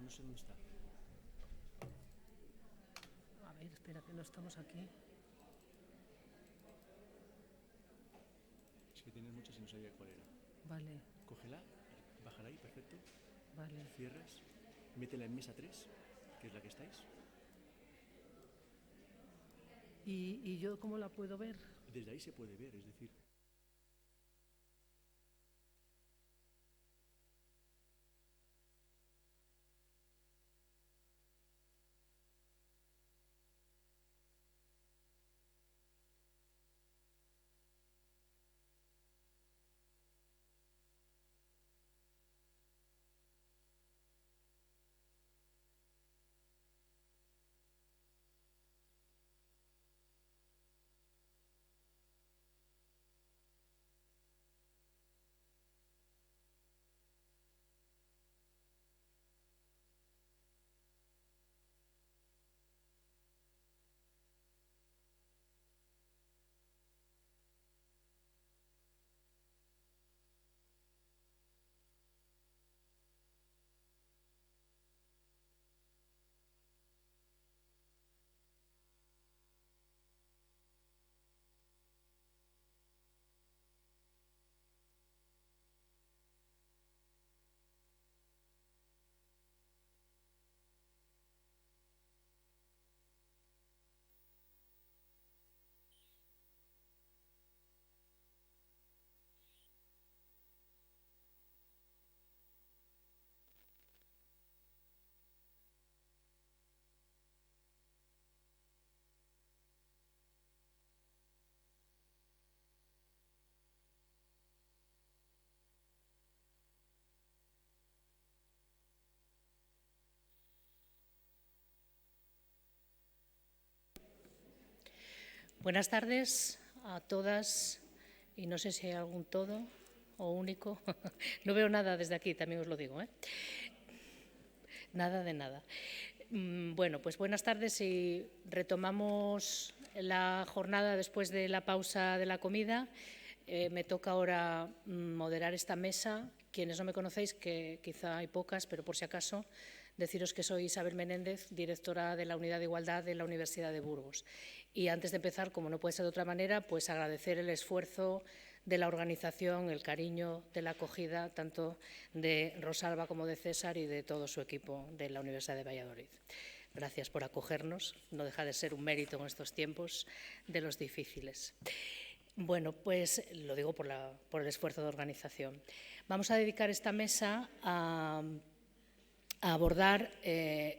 no sé dónde está. A ver, espera, que no estamos aquí. Es que tienes muchas y no sabía cuál era. Vale, Cógela, bájala ahí, perfecto. vale. Cierras, métela en mesa 3, que es la que estáis. ¿Y yo cómo la puedo ver? Desde ahí se puede ver, es decir, Buenas tardes a todas y no sé si hay algún todo o único. No veo nada desde aquí, también os lo digo, ¿eh? Nada de nada. Bueno, pues buenas tardes y retomamos la jornada después de la pausa de la comida. Me toca ahora moderar esta mesa. Quienes no me conocéis, que quizá hay pocas, pero por si acaso, deciros que soy Isabel Menéndez, directora de la Unidad de Igualdad de la Universidad de Burgos. Y antes de empezar, como no puede ser de otra manera, pues agradecer el esfuerzo de la organización, el cariño de la acogida, tanto de Rosalba como de César y de todo su equipo de la Universidad de Valladolid. Gracias por acogernos, no deja de ser un mérito en estos tiempos de los difíciles. Bueno, pues lo digo por el esfuerzo de organización. Vamos a dedicar esta mesa a abordar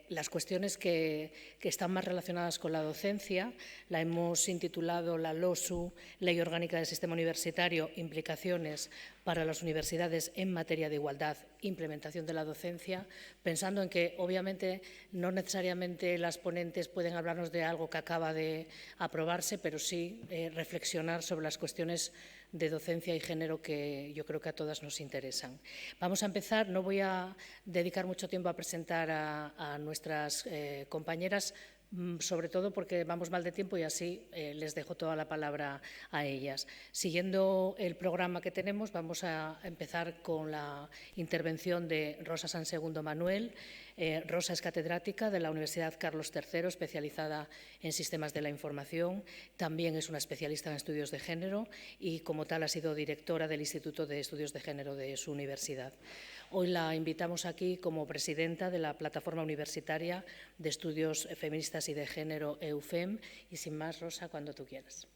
las cuestiones que están más relacionadas con la docencia. La hemos intitulado la LOSU, Ley Orgánica del Sistema Universitario, implicaciones para las universidades en materia de igualdad, implementación de la docencia, pensando en que obviamente no necesariamente las ponentes pueden hablarnos de algo que acaba de aprobarse, pero sí reflexionar sobre las cuestiones de docencia y género que yo creo que a todas nos interesan. Vamos a empezar, no voy a dedicar mucho tiempo a presentar a nuestras compañeras, sobre todo porque vamos mal de tiempo y así les dejo toda la palabra a ellas. Siguiendo el programa que tenemos, vamos a empezar con la intervención de Rosa Sansegundo Manuel. Rosa es catedrática de la Universidad Carlos III, especializada en sistemas de la información. También es una especialista en estudios de género y, como tal, ha sido directora del Instituto de Estudios de Género de su universidad. Hoy la invitamos aquí como presidenta de la Plataforma Universitaria de Estudios Feministas y de Género, EUFEM. Y sin más, Rosa, cuando tú quieras.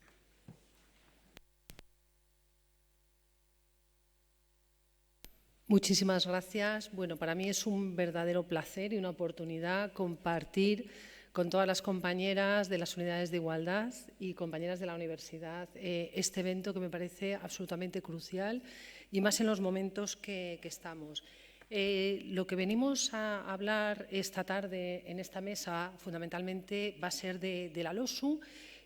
Muchísimas gracias. Bueno, para mí es un verdadero placer y una oportunidad compartir con todas las compañeras de las unidades de igualdad y compañeras de la universidad este evento que me parece absolutamente crucial y más en los momentos que estamos. Lo que venimos a hablar esta tarde en esta mesa fundamentalmente va a ser de la LOSU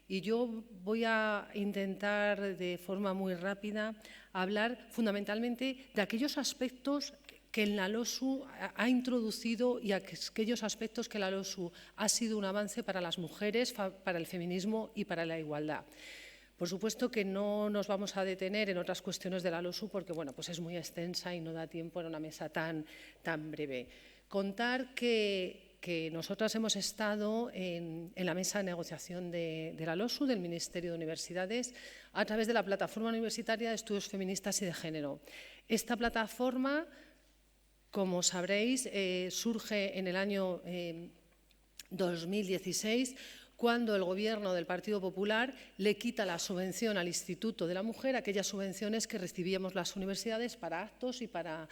y yo voy a intentar de forma muy rápida hablar fundamentalmente de aquellos aspectos que en la LOSU ha introducido y aquellos aspectos que la LOSU ha sido un avance para las mujeres, para el feminismo y para la igualdad. Por supuesto que no nos vamos a detener en otras cuestiones de la LOSU porque bueno, pues es muy extensa y no da tiempo en una mesa tan breve. Contar que nosotras hemos estado en la mesa de negociación de la LOSU, del Ministerio de Universidades, a través de la Plataforma Universitaria de Estudios Feministas y de Género. Esta plataforma, como sabréis, surge en el año 2016, cuando el Gobierno del Partido Popular le quita la subvención al Instituto de la Mujer, aquellas subvenciones que recibíamos las universidades para actos y para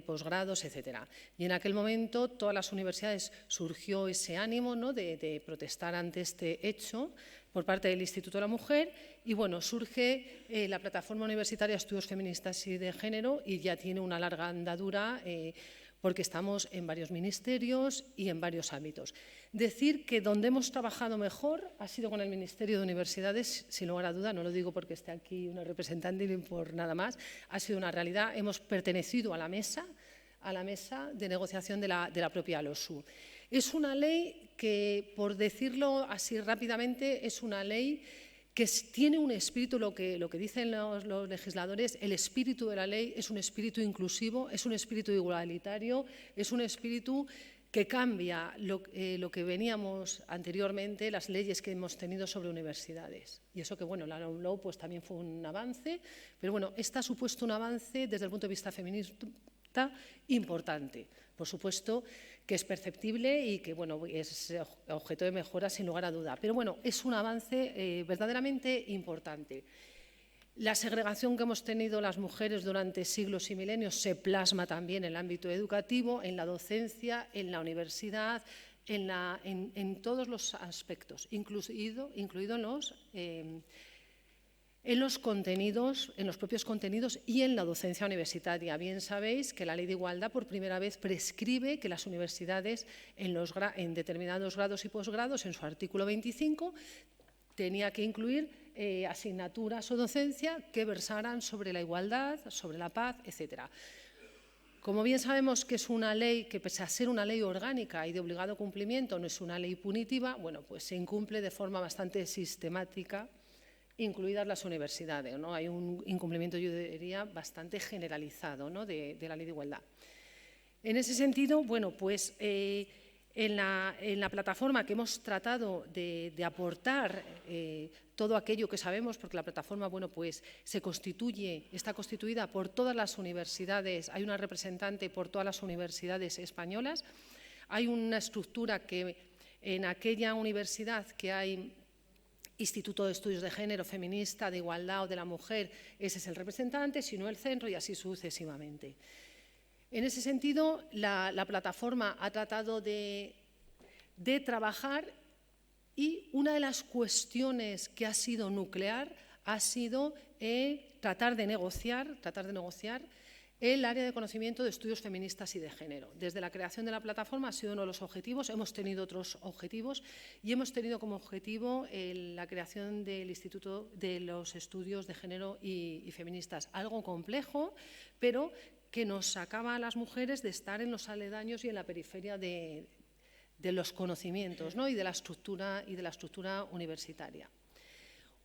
posgrados, etc. Y en aquel momento todas las universidades surgió ese ánimo, ¿no?, de protestar ante este hecho por parte del Instituto de la Mujer, y bueno, surge la Plataforma Universitaria de Estudios Feministas y de Género, y ya tiene una larga andadura porque estamos en varios ministerios y en varios ámbitos. Decir que donde hemos trabajado mejor ha sido con el Ministerio de Universidades, sin lugar a duda, no lo digo porque esté aquí una representante ni por nada más, ha sido una realidad. Hemos pertenecido a la mesa de negociación de la propia LOSU. Es una ley que, por decirlo así rápidamente, es una ley que tiene un espíritu, lo que dicen los legisladores, el espíritu de la ley es un espíritu inclusivo, es un espíritu igualitario, es un espíritu que cambia lo que veníamos anteriormente, las leyes que hemos tenido sobre universidades. Y eso que, bueno, la LOMLOE pues también fue un avance, pero bueno, esta ha supuesto un avance desde el punto de vista feminista importante. Por supuesto que es perceptible y que, bueno, es objeto de mejora sin lugar a duda. Pero bueno, es un avance verdaderamente importante. La segregación que hemos tenido las mujeres durante siglos y milenios se plasma también en el ámbito educativo, en la docencia, en la universidad, en todos los aspectos, incluido en los contenidos, en los propios contenidos y en la docencia universitaria. Bien sabéis que la Ley de Igualdad por primera vez prescribe que las universidades en determinados grados y posgrados, en su artículo 25, tenía que incluir asignaturas o docencia que versaran sobre la igualdad, sobre la paz, etc. Como bien sabemos que es una ley que, pese a ser una ley orgánica y de obligado cumplimiento, no es una ley punitiva, bueno, pues se incumple de forma bastante sistemática, incluidas las universidades, ¿no? Hay un incumplimiento, yo diría, bastante generalizado, ¿no?, de la Ley de Igualdad. En ese sentido, bueno, pues en la plataforma que hemos tratado de aportar todo aquello que sabemos, porque la plataforma, bueno, pues está constituida por todas las universidades, hay una representante por todas las universidades españolas, hay una estructura que en aquella universidad que hay Instituto de Estudios de Género, Feminista, de Igualdad o de la Mujer, ese es el representante, si no el centro, y así sucesivamente. En ese sentido, la plataforma ha tratado de trabajar, y una de las cuestiones que ha sido nuclear ha sido tratar de negociar el área de conocimiento de estudios feministas y de género. Desde la creación de la plataforma ha sido uno de los objetivos, hemos tenido otros objetivos y hemos tenido como objetivo la creación del Instituto de los Estudios de Género y Feministas. Algo complejo, pero que nos sacaba a las mujeres de estar en los aledaños y en la periferia de los conocimientos, ¿no?, y de la estructura universitaria.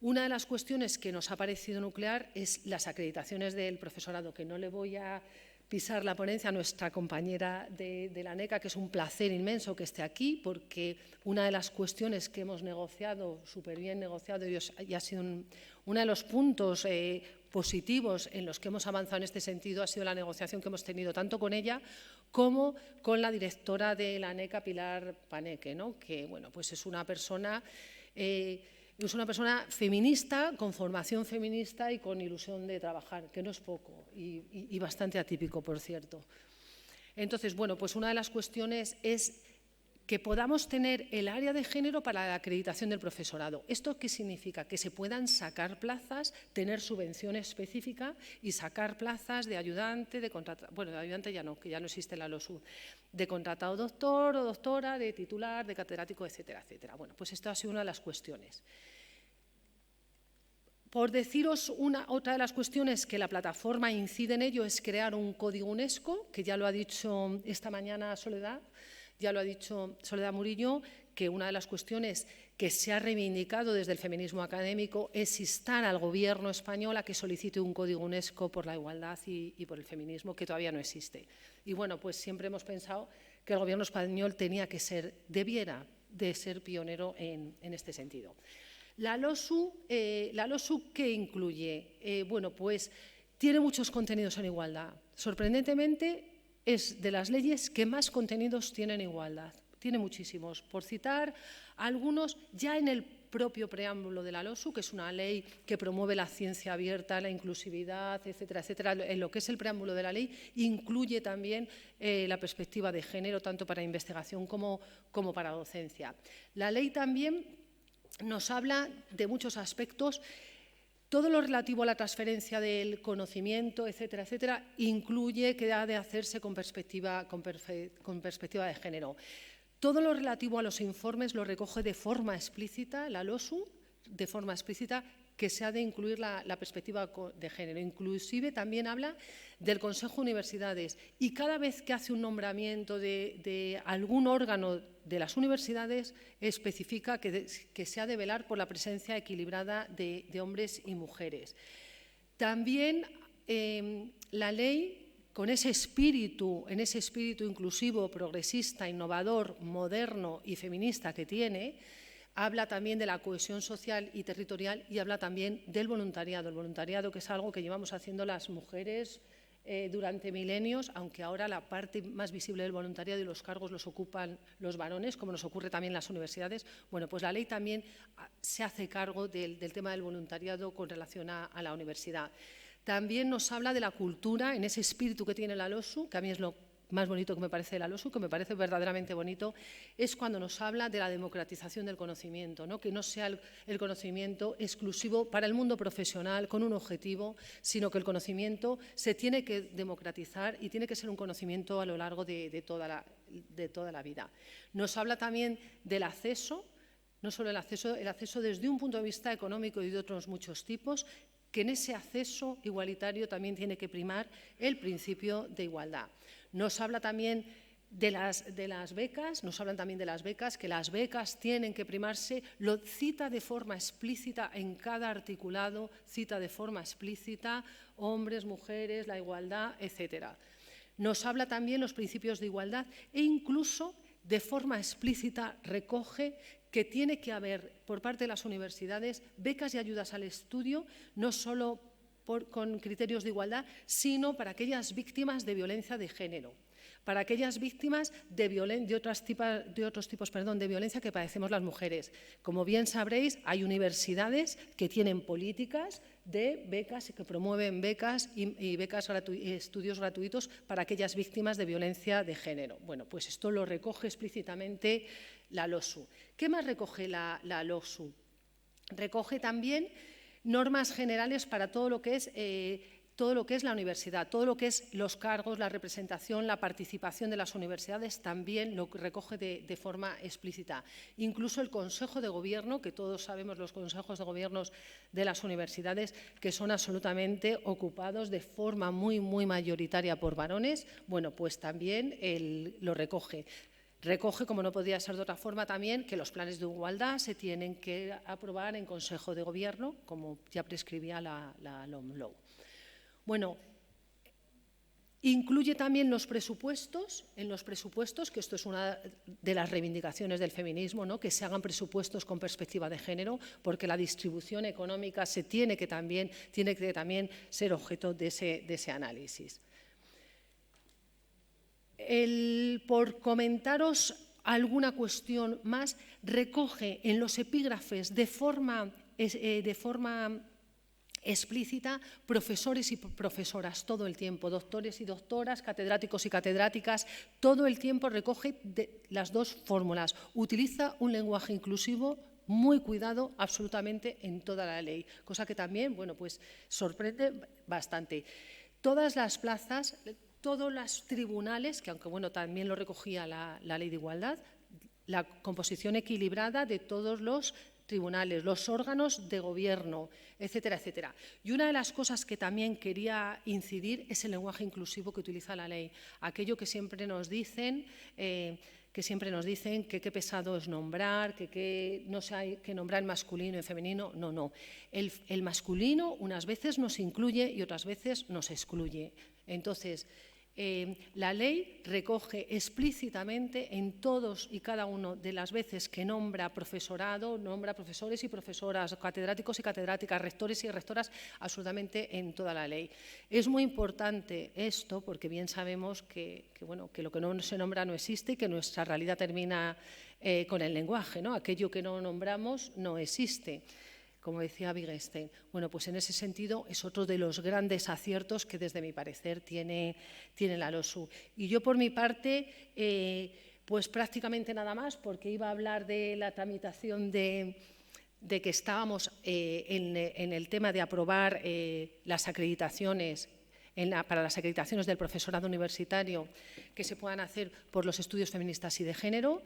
Una de las cuestiones que nos ha parecido nuclear es las acreditaciones del profesorado, que no le voy a pisar la ponencia a nuestra compañera de la ANECA, que es un placer inmenso que esté aquí, porque una de las cuestiones que hemos negociado, súper bien negociado, y ha sido uno de los puntos positivos en los que hemos avanzado en este sentido, ha sido la negociación que hemos tenido tanto con ella como con la directora de la ANECA, Pilar Paneque, ¿no?, que, bueno, pues es una persona feminista, con formación feminista y con ilusión de trabajar, que no es poco y bastante atípico, por cierto. Entonces, bueno, pues una de las cuestiones es que podamos tener el área de género para la acreditación del profesorado. ¿Esto qué significa? Que se puedan sacar plazas, tener subvención específica y sacar plazas de ayudante, de ayudante ya no, que ya no existe la LOSU, de contratado doctor o doctora, de titular, de catedrático, etcétera, etcétera. Bueno, pues esto ha sido una de las cuestiones. Por deciros otra de las cuestiones que la plataforma incide en ello es crear un código UNESCO, que ya lo ha dicho esta mañana Soledad, ya lo ha dicho Soledad Murillo, que una de las cuestiones que se ha reivindicado desde el feminismo académico es instar al Gobierno español a que solicite un código UNESCO por la igualdad y por el feminismo, que todavía no existe. Y bueno, pues siempre hemos pensado que el Gobierno español debiera de ser pionero en este sentido. La LOSU, ¿qué incluye? Bueno, pues tiene muchos contenidos en igualdad. Sorprendentemente, es de las leyes que más contenidos tienen en igualdad. Tiene muchísimos. Por citar algunos, ya en el propio preámbulo de la LOSU, que es una ley que promueve la ciencia abierta, la inclusividad, etcétera, etcétera, en lo que es el preámbulo de la ley, incluye también la perspectiva de género, tanto para investigación como para docencia. La ley también nos habla de muchos aspectos. Todo lo relativo a la transferencia del conocimiento, etcétera, etcétera, incluye que ha de hacerse con perspectiva de género. Todo lo relativo a los informes lo recoge de forma explícita la LOSU, de forma explícita, que se ha de incluir la perspectiva de género. Inclusive también habla del Consejo de Universidades y cada vez que hace un nombramiento de algún órgano de las universidades especifica que se ha de velar por la presencia equilibrada de hombres y mujeres. También la ley, en ese espíritu inclusivo, progresista, innovador, moderno y feminista que tiene, habla también de la cohesión social y territorial y habla también del voluntariado. El voluntariado, que es algo que llevamos haciendo las mujeres durante milenios, aunque ahora la parte más visible del voluntariado y los cargos los ocupan los varones, como nos ocurre también en las universidades. Bueno, pues la ley también se hace cargo del tema del voluntariado con relación a la universidad. También nos habla de la cultura, en ese espíritu que tiene la LOSU, que a mí es lo más bonito que me parece de la LOSU, que me parece verdaderamente bonito, es cuando nos habla de la democratización del conocimiento, ¿no? Que no sea el conocimiento exclusivo para el mundo profesional con un objetivo, sino que el conocimiento se tiene que democratizar y tiene que ser un conocimiento a lo largo de toda la vida. Nos habla también del acceso, no solo el acceso desde un punto de vista económico y de otros muchos tipos, que en ese acceso igualitario también tiene que primar el principio de igualdad. Nos habla también de las becas, que las becas tienen que primarse, lo cita de forma explícita en cada articulado, cita de forma explícita hombres, mujeres, la igualdad, etcétera. Nos habla también los principios de igualdad e incluso de forma explícita recoge que tiene que haber por parte de las universidades becas y ayudas al estudio, no solo con criterios de igualdad, sino para aquellas víctimas de violencia de género, para aquellas víctimas de otros tipos de violencia que padecemos las mujeres. Como bien sabréis, hay universidades que tienen políticas de becas y que promueven becas y estudios gratuitos para aquellas víctimas de violencia de género. Bueno, pues esto lo recoge explícitamente la LOSU. ¿Qué más recoge la LOSU? Recoge también normas generales para todo lo que es la universidad, todo lo que es los cargos, la representación, la participación de las universidades también lo recoge de forma explícita. Incluso el Consejo de Gobierno, que todos sabemos los consejos de gobierno de las universidades, que son absolutamente ocupados de forma muy, muy mayoritaria por varones, bueno, pues también lo recoge. Recoge, como no podría ser de otra forma, también que los planes de igualdad se tienen que aprobar en Consejo de Gobierno, como ya prescribía la LOMLOE. Bueno, incluye también los presupuestos, que esto es una de las reivindicaciones del feminismo, ¿no? Que se hagan presupuestos con perspectiva de género, porque la distribución económica tiene que también ser objeto de ese análisis. Por comentaros alguna cuestión más, recoge en los epígrafes de forma explícita profesores y profesoras todo el tiempo, doctores y doctoras, catedráticos y catedráticas, todo el tiempo recoge las dos fórmulas. Utiliza un lenguaje inclusivo muy cuidado absolutamente en toda la ley, cosa que también, bueno, pues sorprende bastante. Todas las plazas, todos los tribunales, que aunque bueno, también lo recogía la Ley de Igualdad, la composición equilibrada de todos los tribunales, los órganos de gobierno, etcétera, etcétera. Y una de las cosas que también quería incidir es el lenguaje inclusivo que utiliza la ley. Aquello que siempre nos dicen que siempre nos dicen que qué pesado es nombrar, que no se hay que nombrar masculino y femenino. No, no. El masculino unas veces nos incluye y otras veces nos excluye. Entonces, la ley recoge explícitamente en todos y cada una de las veces que nombra profesorado, nombra profesores y profesoras, catedráticos y catedráticas, rectores y rectoras, absolutamente en toda la ley. Es muy importante esto porque bien sabemos que lo que no se nombra no existe y que nuestra realidad termina con el lenguaje, ¿no? Aquello que no nombramos no existe, como decía Wittgenstein. Bueno, pues en ese sentido es otro de los grandes aciertos que desde mi parecer tiene la LOSU. Y yo por mi parte, pues prácticamente nada más, porque iba a hablar de la tramitación de que estábamos en el tema de aprobar las acreditaciones para las acreditaciones del profesorado universitario que se puedan hacer por los estudios feministas y de género,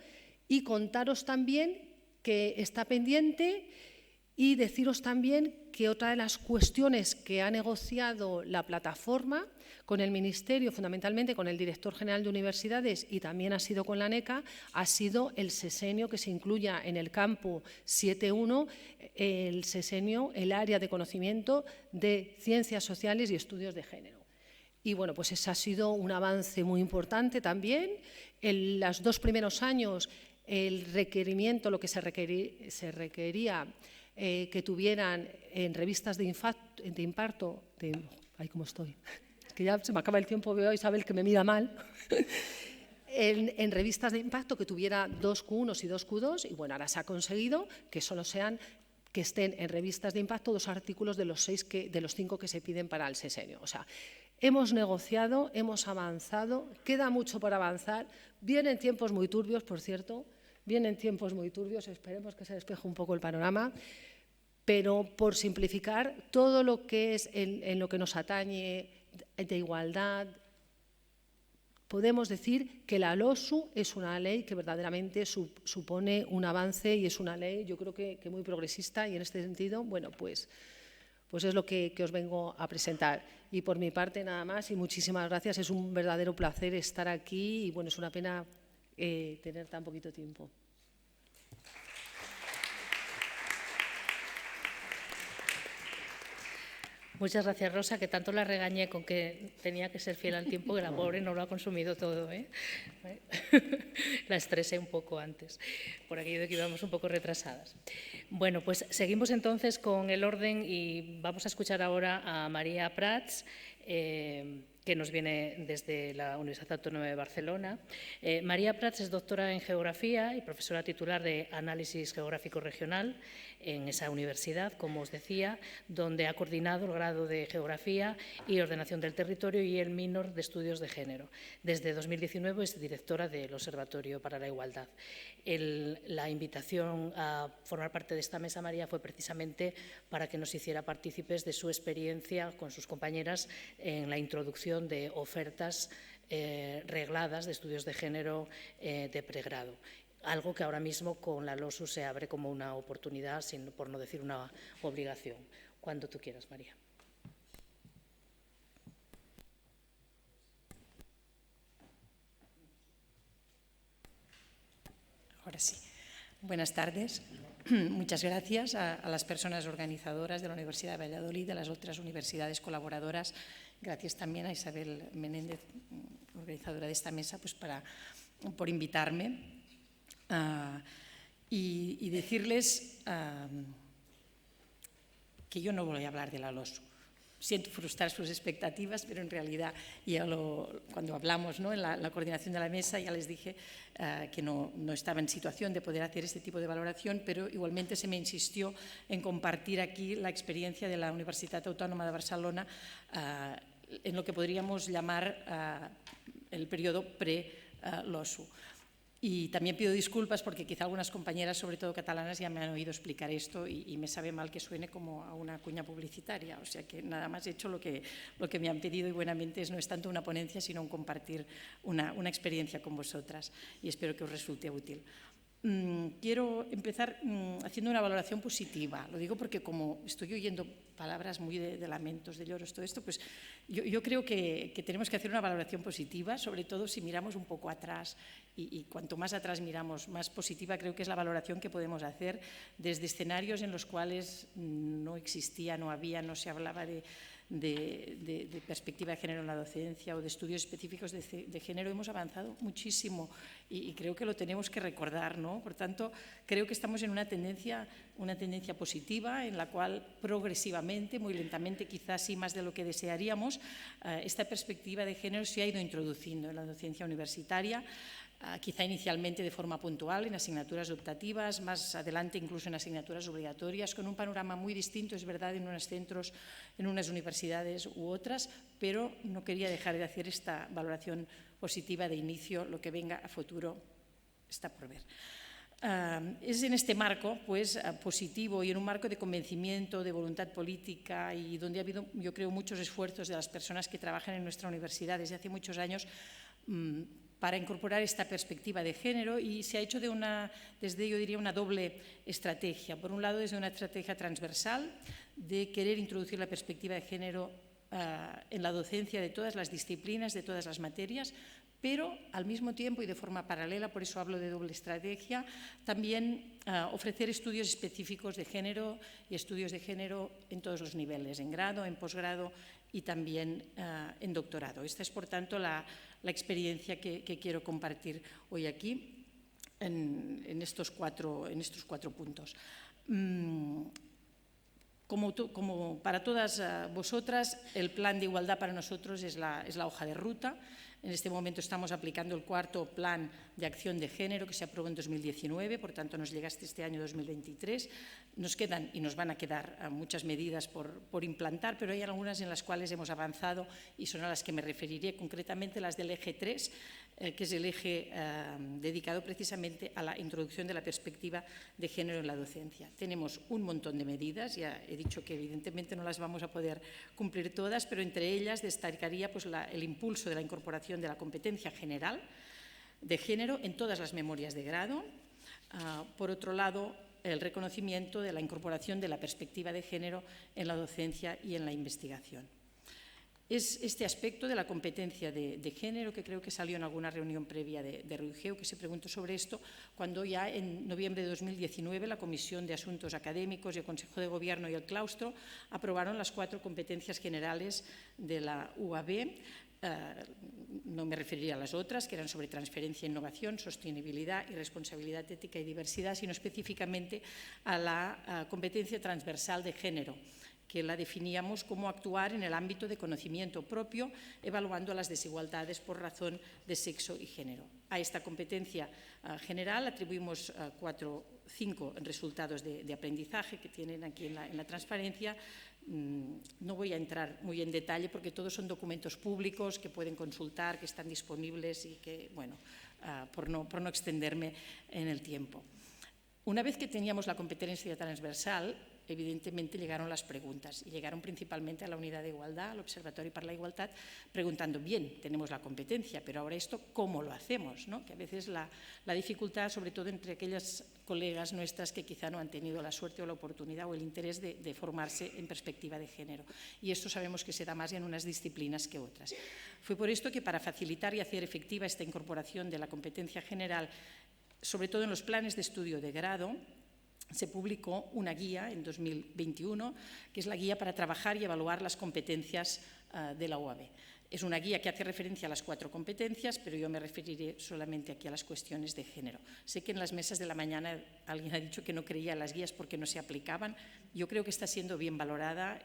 y contaros también que está pendiente. Y deciros también que otra de las cuestiones que ha negociado la plataforma con el Ministerio, fundamentalmente con el Director General de Universidades y también ha sido con la ANECA, ha sido el sesenio que se incluya en el campo 7.1, el sesenio, el área de conocimiento de ciencias sociales y estudios de género. Y bueno, pues ese ha sido un avance muy importante también. En los 2 primeros años, el requerimiento, lo que se requería que tuvieran en revistas de impacto, ay, ¿cómo estoy? Es que ya se me acaba el tiempo, veo a Isabel que me mira mal. En revistas de impacto que tuviera 2 Q1 y 2 Q2, y bueno, ahora se ha conseguido que solo que estén en revistas de impacto 2 artículos de los 5 que se piden para el sesenio. O sea, hemos negociado, hemos avanzado, queda mucho por avanzar, vienen tiempos muy turbios, por cierto. Vienen tiempos muy turbios, esperemos que se despeje un poco el panorama, pero por simplificar, todo lo que es en lo que nos atañe de igualdad, podemos decir que la LOSU es una ley que verdaderamente supone un avance y es una ley, yo creo que muy progresista, y en este sentido, bueno, pues es lo que os vengo a presentar. Y por mi parte nada más y muchísimas gracias, es un verdadero placer estar aquí y bueno, es una pena tener tan poquito tiempo. Muchas gracias, Rosa, que tanto la regañé con que tenía que ser fiel al tiempo, que la pobre no lo ha consumido todo, ¿eh? La estresé un poco antes, por aquello de que íbamos un poco retrasadas. Bueno, pues seguimos entonces con el orden y vamos a escuchar ahora a María Prats, que nos viene desde la Universidad Autónoma de Barcelona. María Prats es doctora en Geografía y profesora titular de Análisis Geográfico Regional en esa universidad, como os decía, donde ha coordinado el grado de Geografía y Ordenación del Territorio y el minor de Estudios de Género. Desde 2019 es directora del Observatorio para la Igualdad. La invitación a formar parte de esta mesa, María, fue precisamente para que nos hiciera partícipes de su experiencia con sus compañeras en la introducción de ofertas regladas de estudios de género de pregrado. Algo que ahora mismo con la LOSU se abre como una oportunidad, por no decir una obligación. Cuando tú quieras, María. Ahora sí. Buenas tardes. Muchas gracias a las personas organizadoras de la Universidad de Valladolid, de las otras universidades colaboradoras. Gracias también a Isabel Menéndez, organizadora de esta mesa, pues por invitarme. Y decirles que yo no voy a hablar de la LOSU. Siento frustrar sus expectativas, pero en realidad cuando hablamos, ¿no?, en la coordinación de la mesa, ya les dije que no estaba en situación de poder hacer este tipo de valoración, pero igualmente se me insistió en compartir aquí la experiencia de la Universitat Autònoma de Barcelona en lo que podríamos llamar el periodo pre-LOSU. Y también pido disculpas porque quizá algunas compañeras, sobre todo catalanas, ya me han oído explicar esto y me sabe mal que suene como a una cuña publicitaria. O sea que nada más he hecho lo que me han pedido y buenamente no es tanto una ponencia, sino un compartir una experiencia con vosotras y espero que os resulte útil. Quiero empezar haciendo una valoración positiva. Lo digo porque como estoy oyendo palabras muy de lamentos, de lloros, todo esto, pues yo creo que tenemos que hacer una valoración positiva, sobre todo si miramos un poco atrás y cuanto más atrás miramos, más positiva creo que es la valoración que podemos hacer desde escenarios en los cuales no existía, no había, no se hablaba de perspectiva de género en la docencia o de estudios específicos de género. Hemos avanzado muchísimo y creo que lo tenemos que recordar, ¿no? Por tanto, creo que estamos en una tendencia positiva en la cual progresivamente, muy lentamente, quizás sí más de lo que desearíamos, esta perspectiva de género se ha ido introduciendo en la docencia universitaria, quizá inicialmente de forma puntual en asignaturas optativas, más adelante incluso en asignaturas obligatorias, con un panorama muy distinto, es verdad, en unos centros, en unas universidades u otras, pero no quería dejar de hacer esta valoración positiva de inicio. Lo que venga a futuro está por ver. Es en este marco pues, positivo y en un marco de convencimiento, de voluntad política y donde ha habido, yo creo, muchos esfuerzos de las personas que trabajan en nuestra universidad desde hace muchos años para incorporar esta perspectiva de género, y se ha hecho desde, yo diría, una doble estrategia. Por un lado, desde una estrategia transversal de querer introducir la perspectiva de género en la docencia de todas las disciplinas, de todas las materias, pero al mismo tiempo y de forma paralela, por eso hablo de doble estrategia, también ofrecer estudios específicos de género y estudios de género en todos los niveles, en grado, en posgrado y también en doctorado. Esta es, por tanto, la experiencia que quiero compartir hoy aquí en estos cuatro puntos. Como para todas vosotras, el plan de igualdad para nosotros es la hoja de ruta. En este momento estamos aplicando el cuarto plan de acción de género que se aprobó en 2019, por tanto nos llega hasta este año 2023. Nos quedan y nos van a quedar muchas medidas por implantar, pero hay algunas en las cuales hemos avanzado y son a las que me referiré, concretamente las del eje 3, que es el eje dedicado precisamente a la introducción de la perspectiva de género en la docencia. Tenemos un montón de medidas, ya he dicho que evidentemente no las vamos a poder cumplir todas, pero entre ellas destacaría pues, el impulso de la incorporación de la competencia general de género en todas las memorias de grado. Por otro lado, el reconocimiento de la incorporación de la perspectiva de género en la docencia y en la investigación. Es este aspecto de la competencia de género que creo que salió en alguna reunión previa de RUIGEU, que se preguntó sobre esto, cuando ya en noviembre de 2019 la Comisión de Asuntos Académicos y el Consejo de Gobierno y el Claustro aprobaron las 4 competencias generales de la UAB. No me referiría a las otras, que eran sobre transferencia, innovación, sostenibilidad y responsabilidad ética y diversidad, sino específicamente a la competencia transversal de género, que la definíamos como actuar en el ámbito de conocimiento propio, evaluando las desigualdades por razón de sexo y género. A esta competencia general atribuimos 5 resultados de aprendizaje que tienen aquí en la transparencia. No voy a entrar muy en detalle porque todos son documentos públicos que pueden consultar, que están disponibles y que, bueno, por no extenderme en el tiempo. Una vez que teníamos la competencia transversal, evidentemente llegaron las preguntas y llegaron principalmente a la unidad de igualdad, al Observatorio para la Igualdad, preguntando, bien, tenemos la competencia, pero ahora esto, ¿cómo lo hacemos? ¿No? Que a veces la dificultad, sobre todo entre aquellas colegas nuestras que quizá no han tenido la suerte o la oportunidad o el interés de formarse en perspectiva de género. Y esto sabemos que se da más en unas disciplinas que otras. Fue por esto que para facilitar y hacer efectiva esta incorporación de la competencia general, sobre todo en los planes de estudio de grado, se publicó una guía en 2021, que es la guía para trabajar y evaluar las competencias de la UAB. Es una guía que hace referencia a las 4 competencias, pero yo me referiré solamente aquí a las cuestiones de género. Sé que en las mesas de la mañana alguien ha dicho que no creía en las guías porque no se aplicaban. Yo creo que está siendo bien valorada,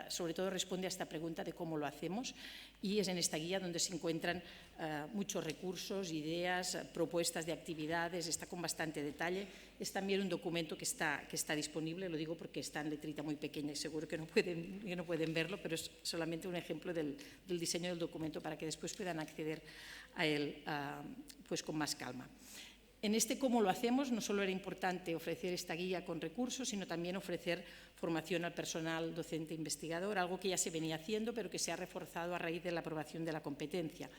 sobre todo responde a esta pregunta de cómo lo hacemos, y es en esta guía donde se encuentran muchos recursos, ideas, propuestas de actividades, está con bastante detalle. Es también un documento que está disponible, lo digo porque está en letrita muy pequeña y seguro que no pueden verlo, pero es solamente un ejemplo del diseño del documento para que después puedan acceder a él pues con más calma. En este cómo lo hacemos no solo era importante ofrecer esta guía con recursos, sino también ofrecer formación al personal docente e investigador, algo que ya se venía haciendo pero que se ha reforzado a raíz de la aprobación de la competencia.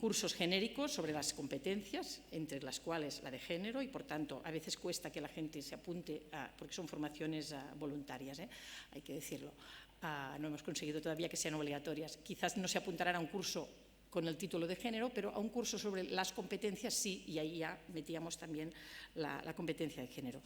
Cursos genéricos sobre las competencias, entre las cuales la de género, y por tanto a veces cuesta que la gente se apunte, porque son formaciones voluntarias, hay que decirlo. No hemos conseguido todavía que sean obligatorias. Quizás no se apuntarán a un curso con el título de género, pero a un curso sobre las competencias sí, y ahí ya metíamos también la competencia de género.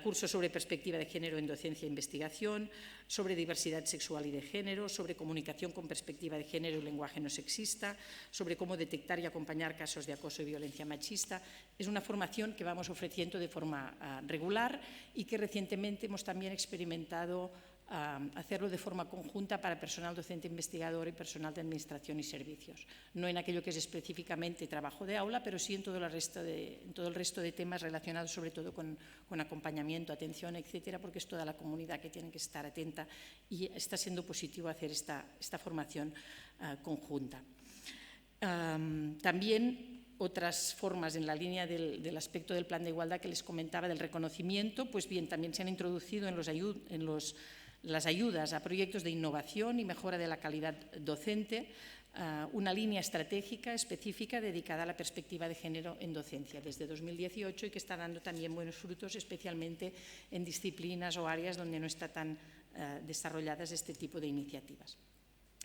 Cursos sobre perspectiva de género en docencia e investigación, sobre diversidad sexual y de género, sobre comunicación con perspectiva de género y lenguaje no sexista, sobre cómo detectar y acompañar casos de acoso y violencia machista. Es una formación que vamos ofreciendo de forma regular y que recientemente hemos también experimentado hacerlo de forma conjunta para personal docente investigador y personal de administración y servicios. No en aquello que es específicamente trabajo de aula, pero sí en todo el resto de temas relacionados sobre todo con acompañamiento, atención, etcétera, porque es toda la comunidad que tiene que estar atenta y está siendo positivo hacer esta formación conjunta. También otras formas en la línea del aspecto del plan de igualdad que les comentaba, del reconocimiento, pues bien, también se han introducido las ayudas a proyectos de innovación y mejora de la calidad docente, una línea estratégica específica dedicada a la perspectiva de género en docencia desde 2018 y que está dando también buenos frutos, especialmente en disciplinas o áreas donde no están tan desarrolladas este tipo de iniciativas.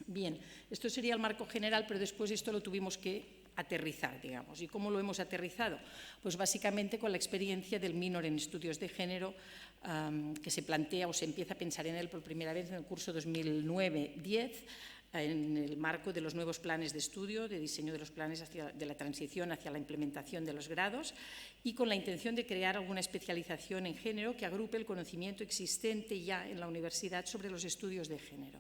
Bien, esto sería el marco general, pero después esto lo tuvimos que aterrizar, digamos. ¿Y cómo lo hemos aterrizado? Pues básicamente con la experiencia del minor en estudios de género, que se plantea o se empieza a pensar en él por primera vez en el curso 2009-10, en el marco de los nuevos planes de estudio, de diseño de los planes de la transición hacia la implementación de los grados, y con la intención de crear alguna especialización en género que agrupe el conocimiento existente ya en la universidad sobre los estudios de género.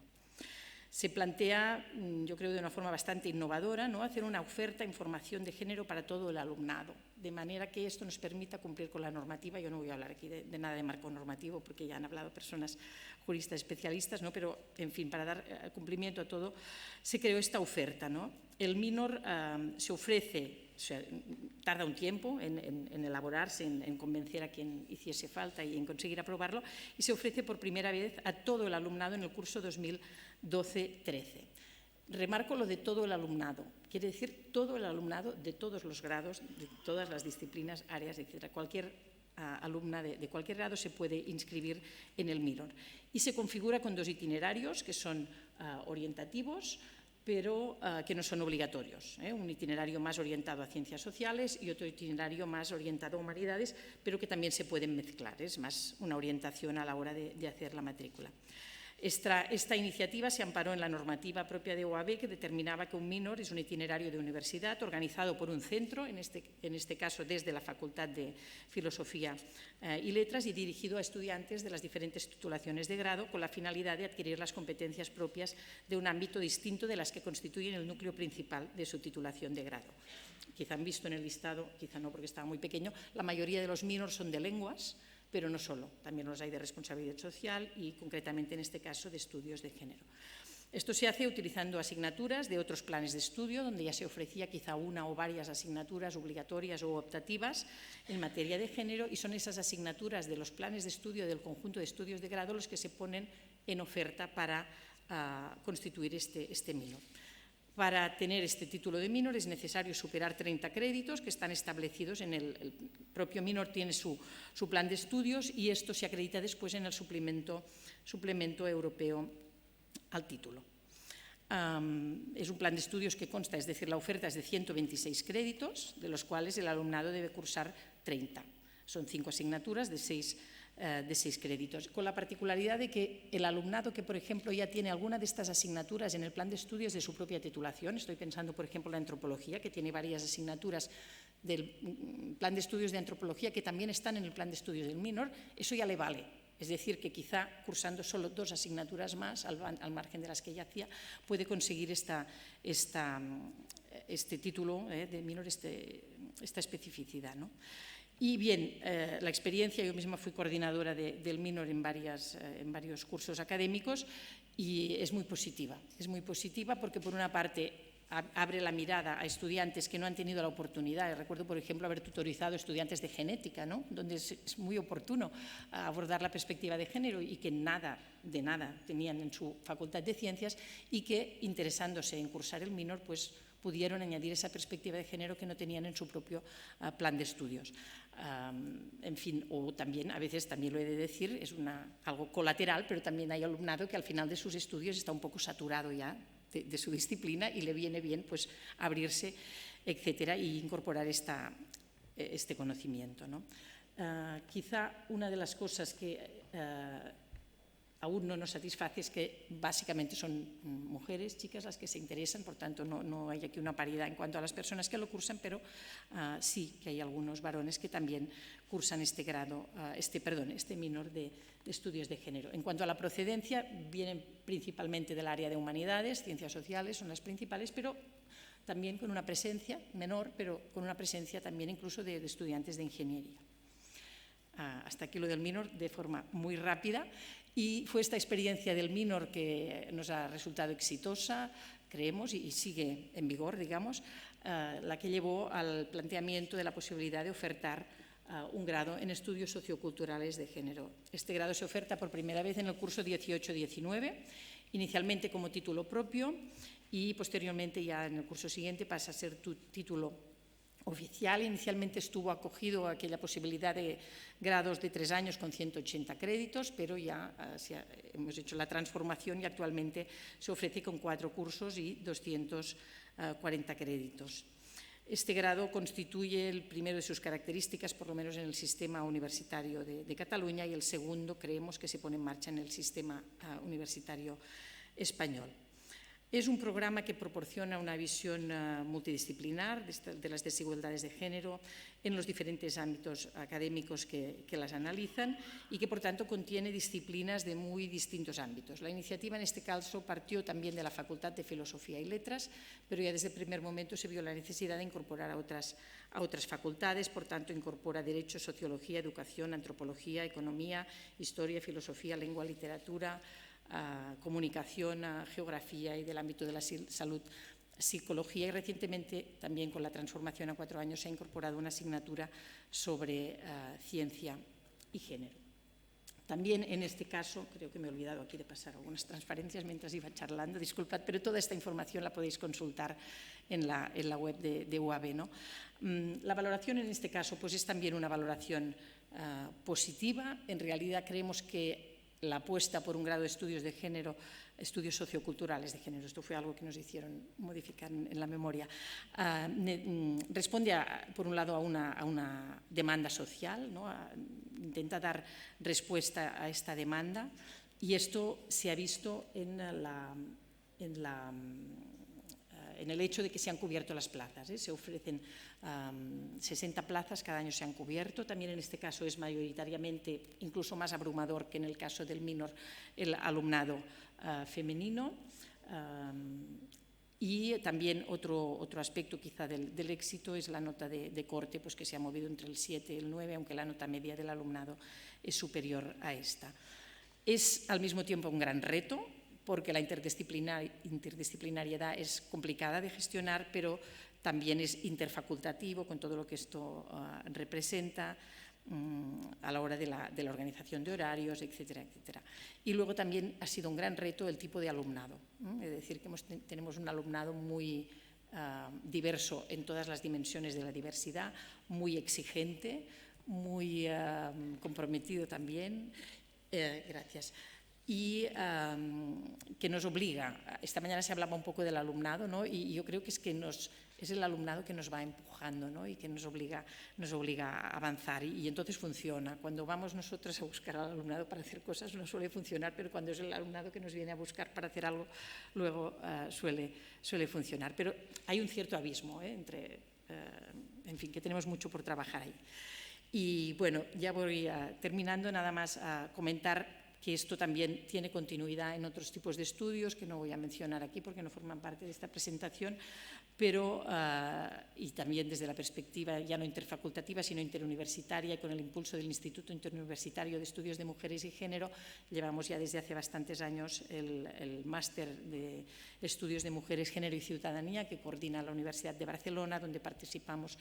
Se plantea, yo creo de una forma bastante innovadora, ¿no?, hacer una oferta en formación de género para todo el alumnado, de manera que esto nos permita cumplir con la normativa. Yo no voy a hablar aquí de nada de marco normativo porque ya han hablado personas juristas especialistas, ¿no?, pero en fin, para dar cumplimiento a todo, se creó esta oferta, ¿no? El minor se ofrece, o sea, tarda un tiempo en elaborarse, en convencer a quien hiciese falta y en conseguir aprobarlo, y se ofrece por primera vez a todo el alumnado en el curso 2012-13. Remarco lo de todo el alumnado, quiere decir todo el alumnado de todos los grados, de todas las disciplinas, áreas, etc. Cualquier alumna de cualquier grado se puede inscribir en el minor. Y se configura con dos itinerarios que son orientativos, pero que no son obligatorios. Un itinerario más orientado a ciencias sociales y otro itinerario más orientado a humanidades, pero que también se pueden mezclar. Es más una orientación a la hora de hacer la matrícula. Esta iniciativa se amparó en la normativa propia de UAB, que determinaba que un minor es un itinerario de universidad organizado por un centro, en este caso desde la Facultad de Filosofía y Letras, y dirigido a estudiantes de las diferentes titulaciones de grado con la finalidad de adquirir las competencias propias de un ámbito distinto de las que constituyen el núcleo principal de su titulación de grado. Quizá han visto en el listado, quizá no porque estaba muy pequeño, la mayoría de los minors son de lenguas, pero no solo, también los hay de responsabilidad social y concretamente en este caso de estudios de género. Esto se hace utilizando asignaturas de otros planes de estudio, donde ya se ofrecía quizá una o varias asignaturas obligatorias o optativas en materia de género, y son esas asignaturas de los planes de estudio del conjunto de estudios de grado los que se ponen en oferta para constituir este minor. Para tener este título de minor es necesario superar 30 créditos que están establecidos en el propio minor, tiene su plan de estudios, y esto se acredita después en el suplemento europeo al título. Es un plan de estudios que consta, es decir, la oferta es de 126 créditos, de los cuales el alumnado debe cursar 30. Son 5 asignaturas de 6 créditos, con la particularidad de que el alumnado que, por ejemplo, ya tiene alguna de estas asignaturas en el plan de estudios de su propia titulación, estoy pensando, por ejemplo, en la antropología, que tiene varias asignaturas del plan de estudios de antropología que también están en el plan de estudios del minor, eso ya le vale. Es decir, que quizá cursando solo 2 asignaturas más, al margen de las que ya hacía, puede conseguir este título de minor, esta especificidad, ¿no? Y bien, la experiencia, yo misma fui coordinadora del minor en varios cursos académicos, y es muy positiva porque por una parte abre la mirada a estudiantes que no han tenido la oportunidad. Recuerdo, por ejemplo, haber tutorizado estudiantes de genética, ¿no?, donde es muy oportuno abordar la perspectiva de género y que nada tenían en su facultad de ciencias, y que interesándose en cursar el minor pues pudieron añadir esa perspectiva de género que no tenían en su propio plan de estudios. En fin, o también, a veces también lo he de decir, es algo colateral, pero también hay alumnado que al final de sus estudios está un poco saturado ya de su disciplina y le viene bien pues abrirse, etcétera, e incorporar este conocimiento, ¿no? Quizá una de las cosas que aún no nos satisface es que básicamente son mujeres, chicas, las que se interesan, por tanto no hay aquí una paridad en cuanto a las personas que lo cursan, pero sí que hay algunos varones que también cursan este minor de estudios de género. En cuanto a la procedencia, vienen principalmente del área de humanidades, ciencias sociales son las principales, pero también con una presencia menor, pero con una presencia también incluso de estudiantes de ingeniería. Hasta aquí lo del minor de forma muy rápida, y fue esta experiencia del minor que nos ha resultado exitosa, creemos, y sigue en vigor, digamos, la que llevó al planteamiento de la posibilidad de ofertar un grado en estudios socioculturales de género. Este grado se oferta por primera vez en el curso 18-19, inicialmente como título propio y posteriormente ya en el curso siguiente pasa a ser título oficial. Inicialmente estuvo acogido a aquella posibilidad de grados de 3 años con 180 créditos, pero ya hemos hecho la transformación y actualmente se ofrece con 4 cursos y 240 créditos. Este grado constituye el primero de sus características, por lo menos en el sistema universitario de Cataluña, y el segundo creemos que se pone en marcha en el sistema universitario español. Es un programa que proporciona una visión multidisciplinar de las desigualdades de género en los diferentes ámbitos académicos que las analizan y que, por tanto, contiene disciplinas de muy distintos ámbitos. La iniciativa, en este caso, partió también de la Facultad de Filosofía y Letras, pero ya desde el primer momento se vio la necesidad de incorporar a otras facultades. Por tanto, incorpora Derecho, Sociología, Educación, Antropología, Economía, Historia, Filosofía, Lengua, Literatura, comunicación, geografía y del ámbito de la salud, psicología, y recientemente también con la transformación a 4 años se ha incorporado una asignatura sobre ciencia y género. También en este caso, creo que me he olvidado aquí de pasar algunas transparencias mientras iba charlando, disculpad, pero toda esta información la podéis consultar en la web de UAB, ¿no? La valoración en este caso pues es también una valoración positiva. En realidad creemos que la apuesta por un grado de estudios de género, estudios socioculturales de género, esto fue algo que nos hicieron modificar en la memoria, responde, por un lado, a una demanda social, ¿no? Intenta dar respuesta a esta demanda, y esto se ha visto en el hecho de que se han cubierto las plazas, ¿eh? Se ofrecen 60 plazas, cada año se han cubierto. También en este caso es mayoritariamente, incluso más abrumador que en el caso del minor, el alumnado femenino. Y también otro aspecto quizá del éxito es la nota de corte, pues que se ha movido entre el 7 y el 9, aunque la nota media del alumnado es superior a esta. Es al mismo tiempo un gran reto, porque la interdisciplinariedad es complicada de gestionar, pero también es interfacultativo con todo lo que esto representa a la hora de la organización de horarios, etcétera, etcétera. Y luego también ha sido un gran reto el tipo de alumnado, ¿no? Es decir, que tenemos un alumnado muy diverso en todas las dimensiones de la diversidad, muy exigente, muy comprometido también. Gracias. Y que nos obliga. Esta mañana se hablaba un poco del alumnado, ¿no? Y yo creo que es el alumnado que nos va empujando, ¿no? Y que nos obliga a avanzar, y entonces funciona. Cuando vamos nosotros a buscar al alumnado para hacer cosas no suele funcionar, pero cuando es el alumnado que nos viene a buscar para hacer algo, luego suele funcionar. Pero hay un cierto abismo, ¿eh? En fin, que tenemos mucho por trabajar ahí. Y bueno, ya voy terminando, nada más a comentar que esto también tiene continuidad en otros tipos de estudios que no voy a mencionar aquí porque no forman parte de esta presentación, pero y también desde la perspectiva ya no interfacultativa sino interuniversitaria, y con el impulso del Instituto Interuniversitario de Estudios de Mujeres y Género, llevamos ya desde hace bastantes años el máster de Estudios de Mujeres, Género y Ciudadanía que coordina la Universidad de Barcelona, donde participamos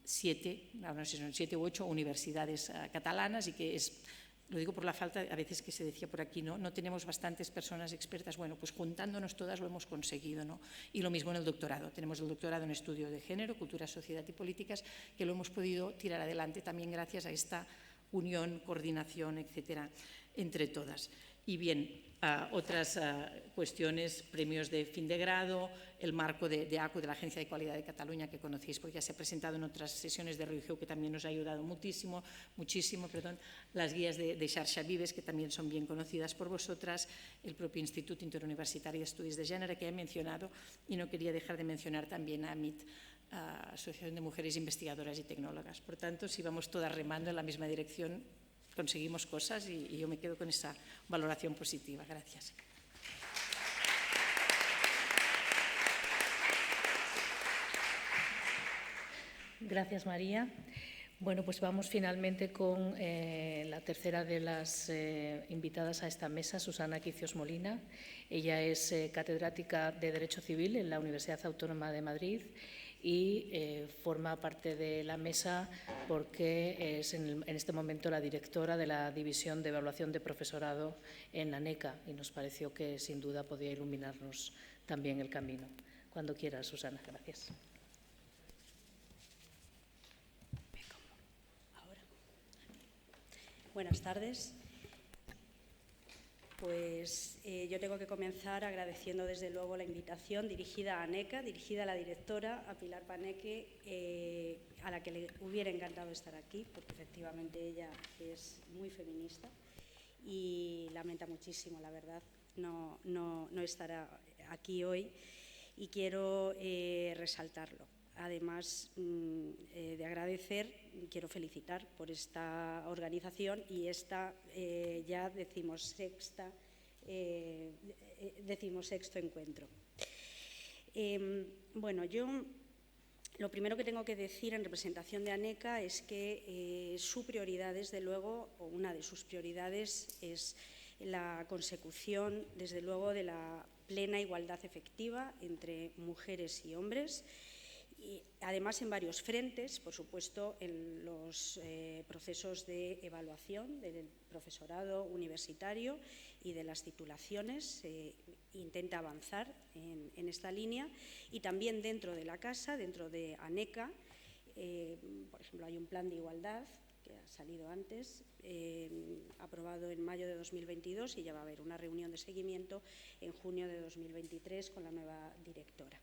7 u 8 universidades catalanas, y que es Lo digo por la falta, a veces que se decía por aquí, no tenemos bastantes personas expertas. Bueno, pues juntándonos todas lo hemos conseguido, ¿no? Y lo mismo en el doctorado. Tenemos el doctorado en estudio de género, cultura, sociedad y políticas, que lo hemos podido tirar adelante también gracias a esta unión, coordinación, etcétera, entre todas. Y bien, otras cuestiones, premios de fin de grado, el marco de ACU, de la Agencia de Cualidad de Cataluña, que conocéis porque ya se ha presentado en otras sesiones de RIUGEU, que también nos ha ayudado muchísimo, las guías de Xarxa Vives, que también son bien conocidas por vosotras, el propio Instituto Interuniversitario de Estudios de Género, que he mencionado, y no quería dejar de mencionar también a AMIT, Asociación de Mujeres Investigadoras y Tecnólogas. Por tanto, si vamos todas remando en la misma dirección, conseguimos cosas y yo me quedo con esa valoración positiva. Gracias. Gracias, María. Bueno, pues vamos finalmente con la tercera de las invitadas a esta mesa, Susana Quicios Molina. Ella es catedrática de Derecho Civil en la Universidad Autónoma de Madrid y forma parte de la mesa porque es en este momento la directora de la División de Evaluación de Profesorado en ANECA y nos pareció que sin duda podía iluminarnos también el camino. Cuando quieras, Susana. Gracias. Buenas tardes. Pues yo tengo que comenzar agradeciendo desde luego la invitación dirigida a ANECA, dirigida a la directora, a Pilar Paneque, a la que le hubiera encantado estar aquí, porque efectivamente ella es muy feminista y lamenta muchísimo, la verdad, no estar aquí hoy y quiero resaltarlo. Además de agradecer, quiero felicitar por esta organización y esta ya decimosexto encuentro. Bueno, yo lo primero que tengo que decir en representación de ANECA es que su prioridad, desde luego, o una de sus prioridades es la consecución, desde luego, de la plena igualdad efectiva entre mujeres y hombres. Y además en varios frentes, por supuesto, en los procesos de evaluación del profesorado universitario y de las titulaciones, se intenta avanzar en esta línea y también dentro de la casa, dentro de ANECA, por ejemplo, hay un plan de igualdad que ha salido antes, aprobado en mayo de 2022 y ya va a haber una reunión de seguimiento en junio de 2023 con la nueva directora.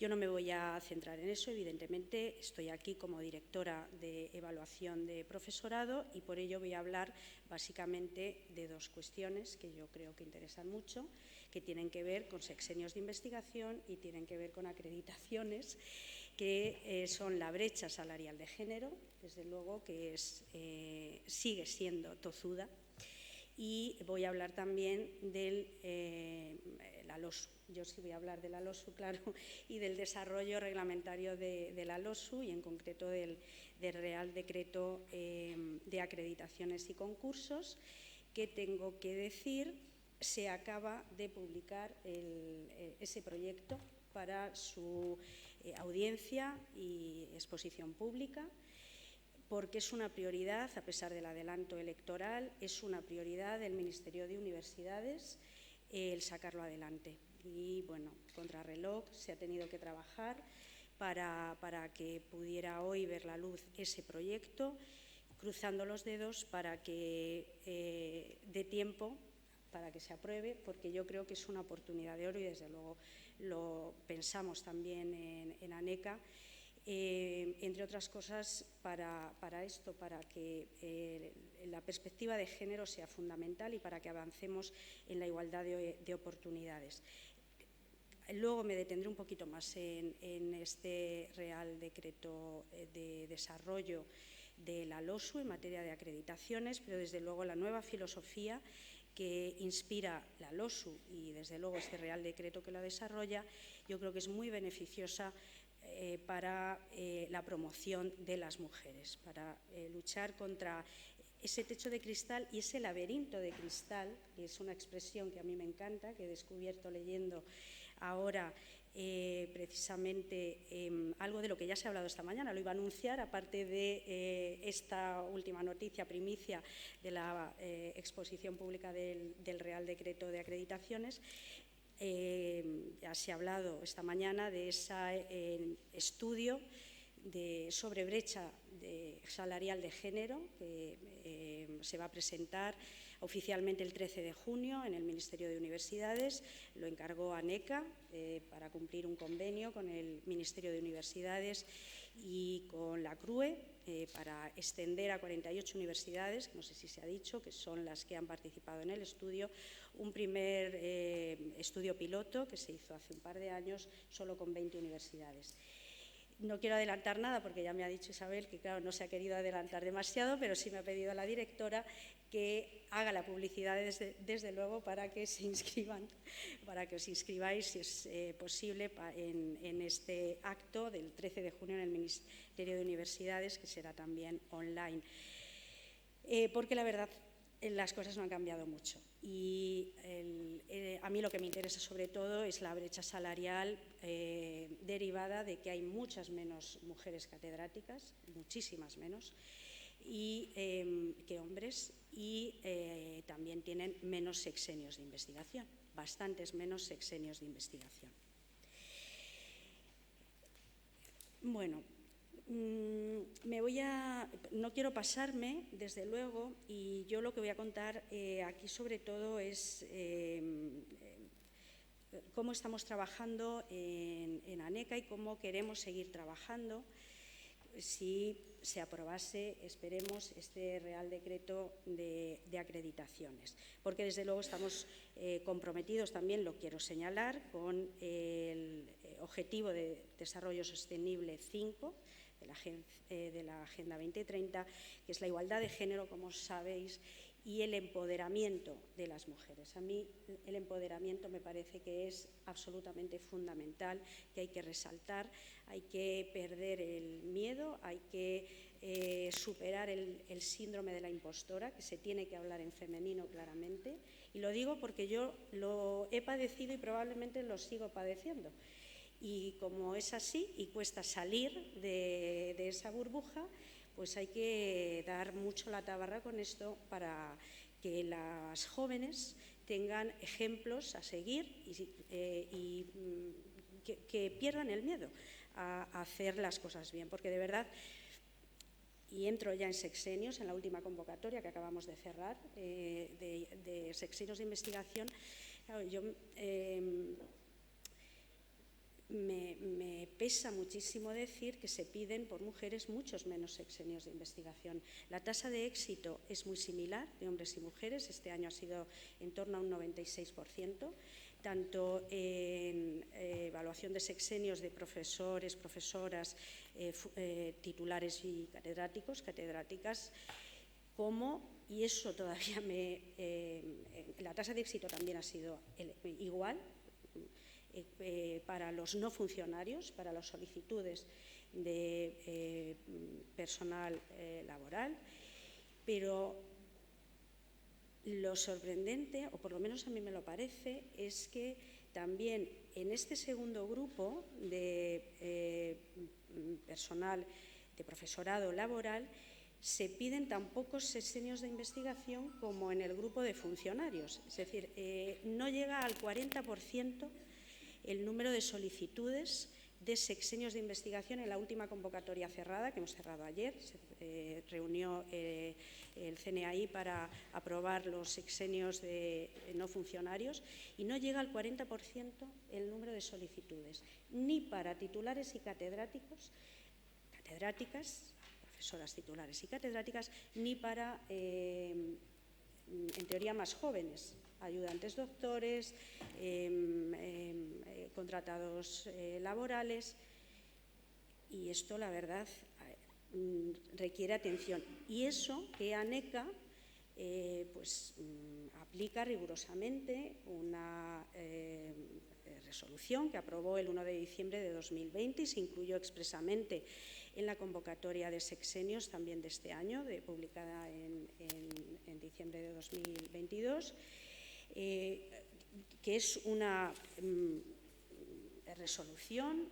Yo no me voy a centrar en eso, evidentemente estoy aquí como directora de evaluación de profesorado y por ello voy a hablar básicamente de dos cuestiones que yo creo que interesan mucho, que tienen que ver con sexenios de investigación y tienen que ver con acreditaciones, que son la brecha salarial de género, desde luego que sigue siendo tozuda, y voy a hablar también del la LOSU. Yo sí voy a hablar de la LOSU, claro, y del desarrollo reglamentario de la LOSU y en concreto del Real Decreto de Acreditaciones y Concursos, que tengo que decir se acaba de publicar ese proyecto para su audiencia y exposición pública, porque es una prioridad, a pesar del adelanto electoral, es una prioridad del Ministerio de Universidades el sacarlo adelante. Y, bueno, contrarreloj se ha tenido que trabajar para que pudiera hoy ver la luz ese proyecto, cruzando los dedos para que dé tiempo para que se apruebe, porque yo creo que es una oportunidad de oro y, desde luego, lo pensamos también en ANECA, entre otras cosas para esto, para que la perspectiva de género sea fundamental y para que avancemos en la igualdad de oportunidades. Luego me detendré un poquito más en este Real Decreto de Desarrollo de la LOSU en materia de acreditaciones, pero desde luego la nueva filosofía que inspira la LOSU y desde luego este Real Decreto que la desarrolla, yo creo que es muy beneficiosa para la promoción de las mujeres, para luchar contra ese techo de cristal y ese laberinto de cristal, que es una expresión que a mí me encanta, que he descubierto leyendo ahora precisamente algo de lo que ya se ha hablado esta mañana. Lo iba a anunciar, aparte de esta última noticia, primicia de la exposición pública del Real Decreto de Acreditaciones. Ya se ha hablado esta mañana de ese estudio sobre brecha salarial de género que se va a presentar oficialmente el 13 de junio en el Ministerio de Universidades. Lo encargó ANECA para cumplir un convenio con el Ministerio de Universidades y con la CRUE para extender a 48 universidades, no sé si se ha dicho, que son las que han participado en el estudio, un primer estudio piloto que se hizo hace un par de años solo con 20 universidades. No quiero adelantar nada porque ya me ha dicho Isabel que, claro, no se ha querido adelantar demasiado, pero sí me ha pedido a la directora que haga la publicidad desde luego para que se inscriban, para que os inscribáis, si es posible, en este acto del 13 de junio en el Ministerio de Universidades, que será también online. Porque la verdad, las cosas no han cambiado mucho. Y a mí lo que me interesa sobre todo es la brecha salarial derivada de que hay muchas menos mujeres catedráticas, muchísimas menos, que hombres, y también tienen menos sexenios de investigación, bastantes menos sexenios de investigación. Bueno, no quiero pasarme, desde luego, y yo lo que voy a contar aquí sobre todo es cómo estamos trabajando en ANECA y cómo queremos seguir trabajando si se aprobase, esperemos, este Real Decreto de Acreditaciones. Porque desde luego estamos comprometidos también, lo quiero señalar, con el Objetivo de Desarrollo Sostenible 5, de la Agenda 2030, que es la igualdad de género, como sabéis, y el empoderamiento de las mujeres. A mí el empoderamiento me parece que es absolutamente fundamental, que hay que resaltar, hay que perder el miedo, hay que superar el síndrome de la impostora, que se tiene que hablar en femenino claramente. Y lo digo porque yo lo he padecido y probablemente lo sigo padeciendo. Y como es así y cuesta salir de esa burbuja, pues hay que dar mucho la tabarra con esto para que las jóvenes tengan ejemplos a seguir y que pierdan el miedo a hacer las cosas bien. Porque de verdad, y entro ya en sexenios, en la última convocatoria que acabamos de cerrar, de sexenios de investigación, claro, me pesa muchísimo decir que se piden por mujeres muchos menos sexenios de investigación. La tasa de éxito es muy similar de hombres y mujeres, este año ha sido en torno a un 96%, tanto en evaluación de sexenios de profesores, profesoras, titulares y catedráticas, como, y eso todavía la tasa de éxito también ha sido igual, para los no funcionarios, para las solicitudes de personal laboral, pero lo sorprendente, o por lo menos a mí me lo parece, es que también en este segundo grupo de personal, de profesorado laboral, se piden tan pocos sexenios de investigación como en el grupo de funcionarios. Es decir, no llega al 40% el número de solicitudes de sexenios de investigación en la última convocatoria cerrada, que hemos cerrado ayer. Se reunió el CNAI para aprobar los sexenios de no funcionarios y no llega al 40% el número de solicitudes, ni para titulares y catedráticas, profesoras titulares y catedráticas, ni para, en teoría, más jóvenes, ayudantes doctores, contratados laborales, y esto, la verdad, requiere atención. Y eso que ANECA aplica rigurosamente una resolución que aprobó el 1 de diciembre de 2020 y se incluyó expresamente en la convocatoria de sexenios también de este año, publicada en diciembre de 2022, que es una resolución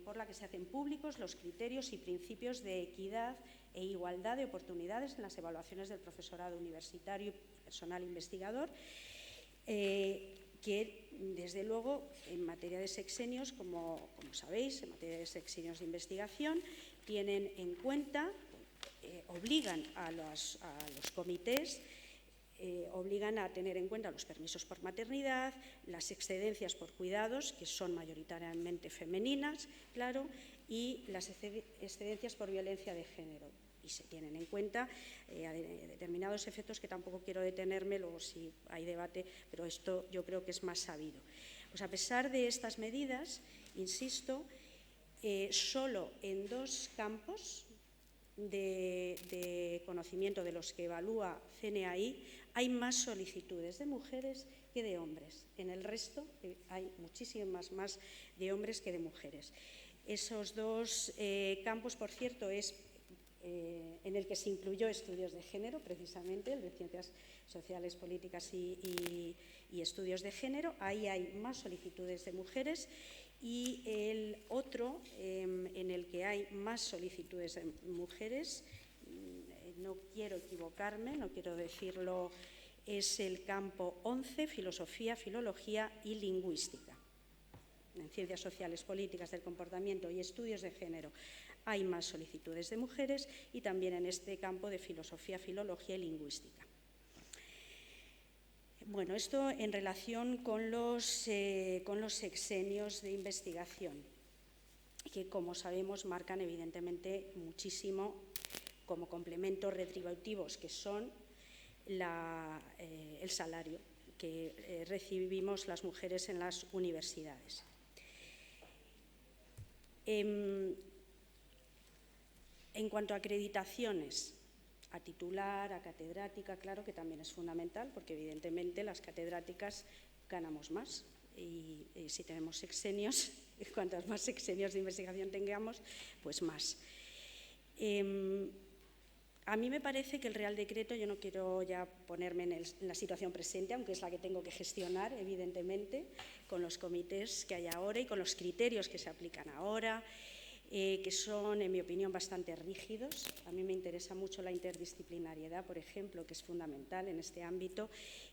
por la que se hacen públicos los criterios y principios de equidad e igualdad de oportunidades en las evaluaciones del profesorado universitario y personal investigador, que, desde luego, en materia de sexenios, como sabéis, en materia de sexenios de investigación, tienen en cuenta, obligan a los comités, obligan a tener en cuenta los permisos por maternidad, las excedencias por cuidados, que son mayoritariamente femeninas, claro, y las excedencias por violencia de género. Y se tienen en cuenta determinados efectos que tampoco quiero detenerme, luego si hay debate, pero esto yo creo que es más sabido. Pues a pesar de estas medidas, insisto, solo en 2 campos de conocimiento de los que evalúa CNAI hay más solicitudes de mujeres que de hombres. En el resto hay muchísimas más de hombres que de mujeres. Esos 2 campos, por cierto, es en el que se incluyó estudios de género, precisamente, el de ciencias sociales, políticas y estudios de género. Ahí hay más solicitudes de mujeres. Y el otro, en el que hay más solicitudes de mujeres, no quiero equivocarme, no quiero decirlo, es el campo 11, filosofía, filología y lingüística. En ciencias sociales, políticas del comportamiento y estudios de género hay más solicitudes de mujeres, y también en este campo de filosofía, filología y lingüística. Bueno, esto en relación con los sexenios de investigación, que, como sabemos, marcan evidentemente muchísimo como complementos retributivos, que son el salario que recibimos las mujeres en las universidades. En cuanto a acreditaciones, a titular, a catedrática, claro que también es fundamental, porque evidentemente las catedráticas ganamos más, y si tenemos sexenios, cuantas más sexenios de investigación tengamos, pues más. A mí me parece que el Real Decreto, yo no quiero ya ponerme en la situación presente, aunque es la que tengo que gestionar, evidentemente, con los comités que hay ahora y con los criterios que se aplican ahora, que son, en mi opinión, bastante rígidos. A mí me interesa mucho la interdisciplinariedad, por ejemplo, que es fundamental en este ámbito,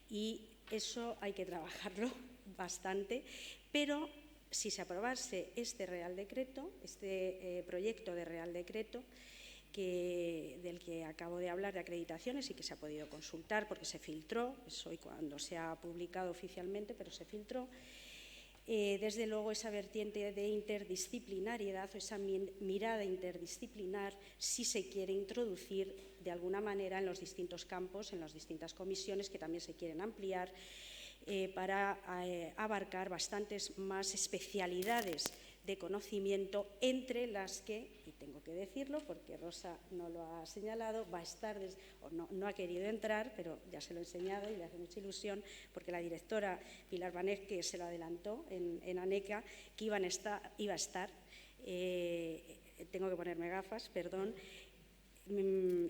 y eso hay que trabajarlo bastante, pero si se aprobase este Real Decreto, este proyecto de Real Decreto, del que acabo de hablar, de acreditaciones, y que se ha podido consultar porque se filtró, es hoy cuando se ha publicado oficialmente, pero se filtró. Desde luego, esa vertiente de interdisciplinariedad o esa mirada interdisciplinar sí se quiere introducir de alguna manera en los distintos campos, en las distintas comisiones, que también se quieren ampliar para abarcar bastantes más especialidades de conocimiento, entre las que, y tengo que decirlo porque Rosa no lo ha señalado, va a estar, o no ha querido entrar, pero ya se lo he enseñado y le hace mucha ilusión, porque la directora Pilar Banés, que se lo adelantó en ANECA, que iba a estar, tengo que ponerme gafas, perdón,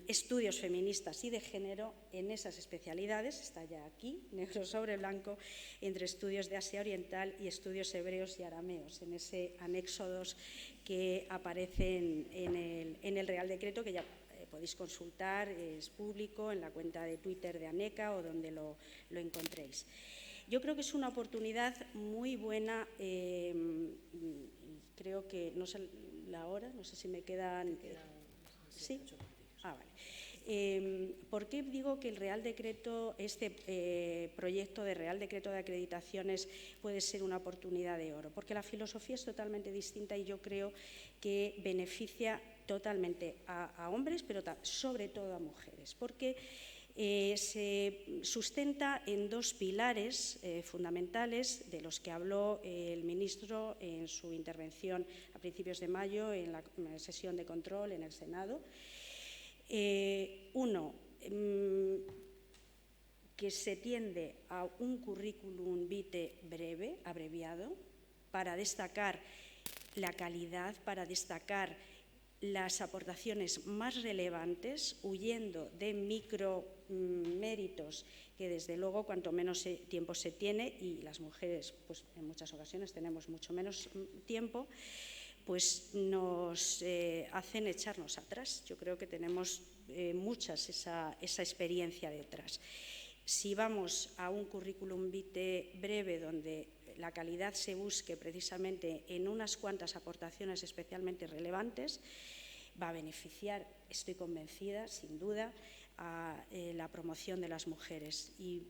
estudios feministas y de género en esas especialidades, está ya aquí, negro sobre blanco, entre estudios de Asia Oriental y estudios hebreos y arameos, en ese anexo 2 que aparece en el Real Decreto, que ya podéis consultar, es público, en la cuenta de Twitter de ANECA o donde lo encontréis. Yo creo que es una oportunidad muy buena, creo que, no sé la hora, no sé si me quedan... ¿Sí? Vale. ¿Por qué digo que el Real Decreto, este proyecto de Real Decreto de acreditaciones puede ser una oportunidad de oro? Porque la filosofía es totalmente distinta y yo creo que beneficia totalmente a hombres, pero sobre todo a mujeres, porque se sustenta en 2 pilares fundamentales, de los que habló el ministro en su intervención a principios de mayo en la sesión de control en el Senado. Uno, que se tiende a un currículum vitae breve, abreviado, para destacar la calidad, para destacar las aportaciones más relevantes, huyendo de méritos que desde luego cuanto menos tiempo se tiene, y las mujeres pues en muchas ocasiones tenemos mucho menos tiempo, pues nos hacen echarnos atrás. Yo creo que tenemos muchas esa experiencia detrás. Si vamos a un currículum vitae breve donde la calidad se busque precisamente en unas cuantas aportaciones especialmente relevantes, va a beneficiar, estoy convencida, sin duda, a la promoción de las mujeres y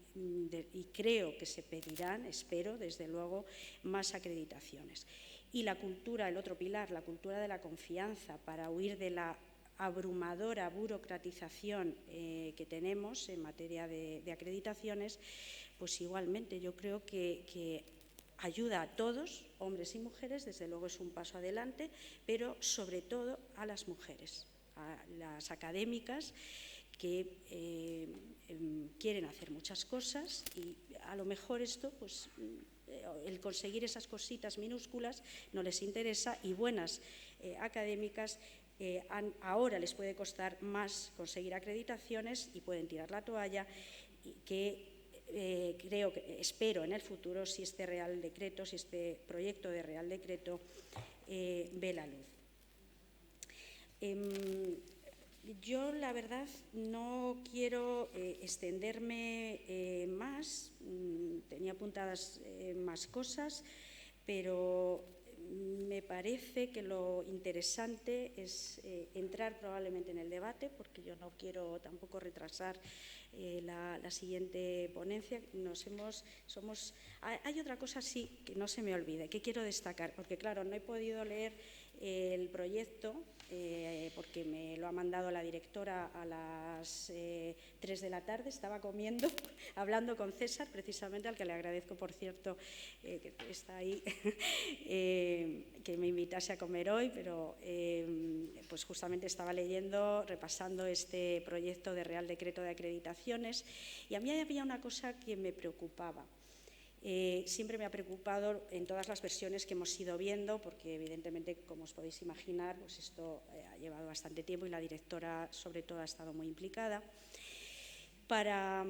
creo que se pedirán, espero, desde luego, más acreditaciones. Y la cultura, el otro pilar, la cultura de la confianza, para huir de la abrumadora burocratización que tenemos en materia de acreditaciones, pues igualmente yo creo que ayuda a todos, hombres y mujeres, desde luego es un paso adelante, pero sobre todo a las mujeres, a las académicas que quieren hacer muchas cosas y a lo mejor esto, pues el conseguir esas cositas minúsculas no les interesa, y buenas académicas ahora les puede costar más conseguir acreditaciones y pueden tirar la toalla, y que espero en el futuro, si este Real Decreto, si este proyecto de Real Decreto ve la luz. Yo, la verdad, no quiero extenderme más, tenía apuntadas más cosas, pero me parece que lo interesante es entrar probablemente en el debate, porque yo no quiero tampoco retrasar la siguiente ponencia. Hay otra cosa, sí, que no se me olvide, que quiero destacar, porque claro, no he podido leer el proyecto porque me lo ha mandado la directora a las 3 de la tarde, estaba comiendo, hablando con César, precisamente, al que le agradezco, por cierto, que está ahí, que me invitase a comer hoy, pero pues justamente estaba leyendo, repasando este proyecto de Real Decreto de Acreditaciones, y a mí había una cosa que me preocupaba. Siempre me ha preocupado en todas las versiones que hemos ido viendo, porque evidentemente, como os podéis imaginar, pues esto ha llevado bastante tiempo y la directora sobre todo ha estado muy implicada. Para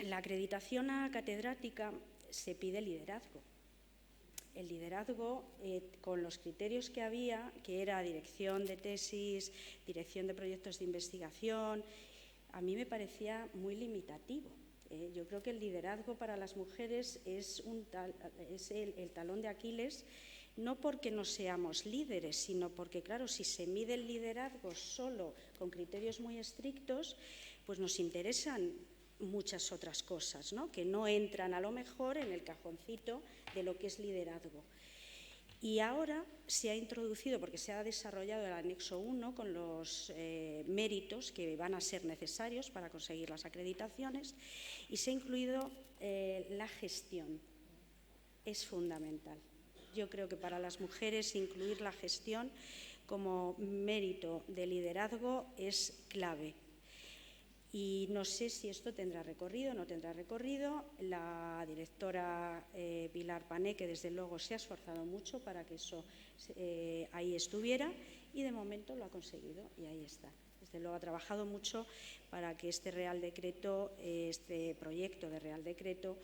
la acreditación a catedrática se pide liderazgo. El liderazgo, con los criterios que había, que era dirección de tesis, dirección de proyectos de investigación, a mí me parecía muy limitativo. Yo creo que el liderazgo para las mujeres es el talón de Aquiles, no porque no seamos líderes, sino porque, claro, si se mide el liderazgo solo con criterios muy estrictos, pues nos interesan muchas otras cosas, ¿no?, que no entran a lo mejor en el cajoncito de lo que es liderazgo. Y ahora se ha introducido, porque se ha desarrollado el anexo 1 con los méritos que van a ser necesarios para conseguir las acreditaciones, y se ha incluido la gestión. Es fundamental. Yo creo que para las mujeres incluir la gestión como mérito de liderazgo es clave. Y no sé si esto tendrá recorrido o no tendrá recorrido. La directora Pilar Pané, que desde luego se ha esforzado mucho para que eso ahí estuviera, y de momento lo ha conseguido y ahí está. Desde luego ha trabajado mucho para que este Real Decreto, este proyecto de Real Decreto,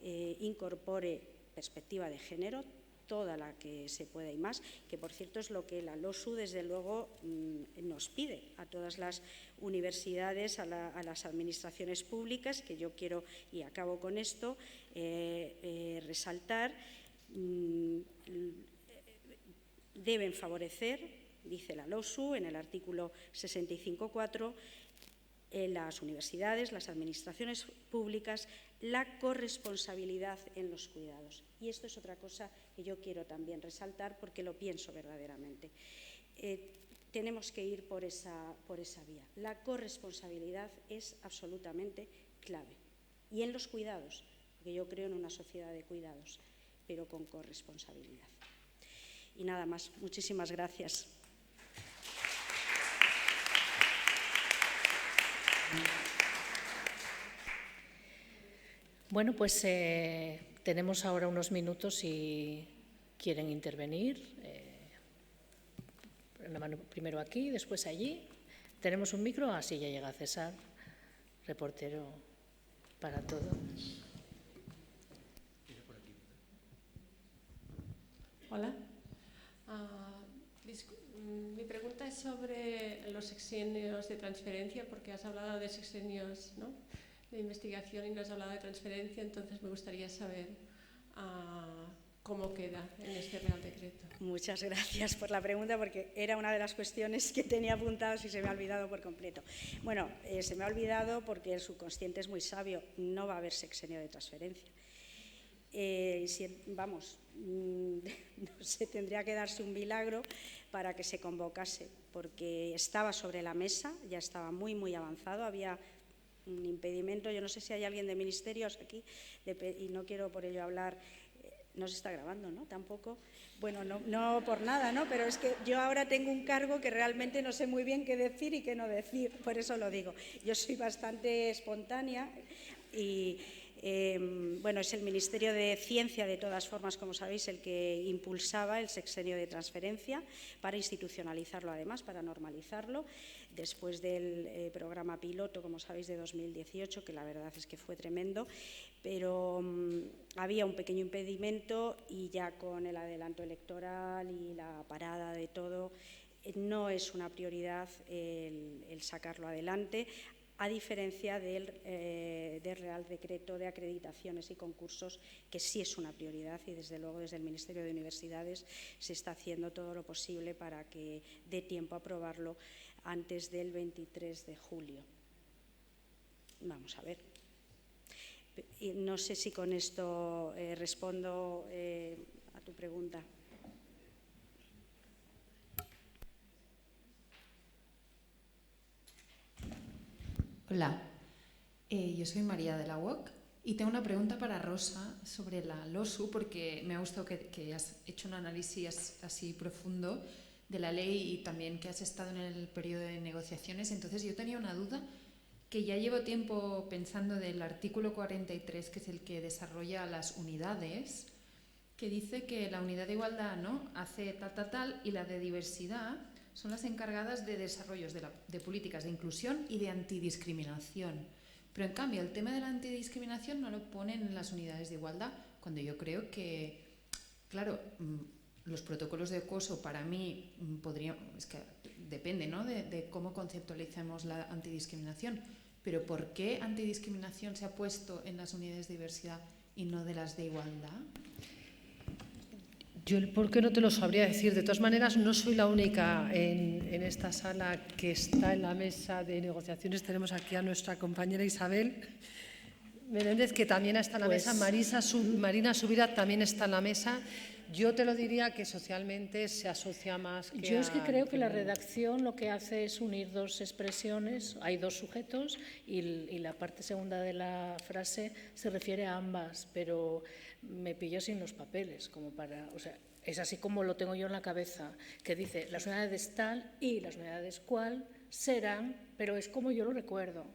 incorpore perspectiva de género, toda la que se pueda y más, que por cierto es lo que la LOSU desde luego nos pide a todas las universidades, a las administraciones públicas, que yo quiero, y acabo con esto, resaltar, deben favorecer, dice la LOSU en el artículo 65.4, en las universidades, las administraciones públicas, la corresponsabilidad en los cuidados. Y esto es otra cosa que yo quiero también resaltar, porque lo pienso verdaderamente. Tenemos que ir por esa vía. La corresponsabilidad es absolutamente clave. Y en los cuidados, porque yo creo en una sociedad de cuidados, pero con corresponsabilidad. Y nada más. Muchísimas gracias. Bueno, pues tenemos ahora unos minutos si quieren intervenir. Primero aquí, después allí. ¿Tenemos un micro? Así ya llega César. reportero para todo. Hola. Mi pregunta es sobre los sexenios de transferencia, porque has hablado de sexenios, ¿no?, de investigación y no has hablado de transferencia, entonces me gustaría saber cómo queda en este Real Decreto. Muchas gracias por la pregunta, porque era una de las cuestiones que tenía apuntadas y se me ha olvidado por completo. Bueno, se me ha olvidado porque el subconsciente es muy sabio, no va a haber sexenio de transferencia. Vamos, no sé, tendría que darse un milagro para que se convocase, porque estaba sobre la mesa, ya estaba muy, muy avanzado, había un impedimento. Yo no sé si hay alguien de ministerios aquí, y no quiero por ello hablar. No se está grabando, ¿no? Tampoco. Bueno, no por nada, ¿no? Pero es que yo ahora tengo un cargo que realmente no sé muy bien qué decir y qué no decir, por eso lo digo. Yo soy bastante espontánea y, bueno, es el Ministerio de Ciencia, de todas formas, como sabéis, el que impulsaba el sexenio de transferencia para institucionalizarlo, además, para normalizarlo, después del programa piloto, como sabéis, de 2018, que la verdad es que fue tremendo, pero había un pequeño impedimento y ya con el adelanto electoral y la parada de todo, no es una prioridad el sacarlo adelante, a diferencia del Real Decreto de acreditaciones y concursos, que sí es una prioridad, y desde luego desde el Ministerio de Universidades se está haciendo todo lo posible para que dé tiempo a aprobarlo antes del 23 de julio. Vamos a ver. No sé si con esto respondo a tu pregunta. Hola, yo soy María de la UOC y tengo una pregunta para Rosa sobre la LOSU, porque me ha gustado que has hecho un análisis así profundo de la ley y también que has estado en el periodo de negociaciones. Entonces yo tenía una duda que ya llevo tiempo pensando del artículo 43, que es el que desarrolla las unidades, que dice que la unidad de igualdad, ¿no?, hace tal, y la de diversidad son las encargadas de desarrollos de políticas de inclusión y de antidiscriminación. Pero en cambio el tema de la antidiscriminación no lo ponen en las unidades de igualdad, cuando yo creo que, claro, los protocolos de acoso para mí es que depende, ¿no?, de cómo conceptualicemos la antidiscriminación. Pero ¿por qué antidiscriminación se ha puesto en las unidades de diversidad y no de las de igualdad? Yo el por qué no te lo sabría decir. De todas maneras, no soy la única en esta sala que está en la mesa de negociaciones. Tenemos aquí a nuestra compañera Isabel Menéndez, que también está en la mesa. Marina Subira también está en la mesa. Yo te lo diría que socialmente se asocia más que Yo es que creo que la redacción lo que hace es unir dos expresiones, hay dos sujetos y la parte segunda de la frase se refiere a ambas, pero me pilló sin los papeles, como para, o sea, es así como lo tengo yo en la cabeza, que dice las unidades tal y las unidades cual serán, pero es como yo lo recuerdo,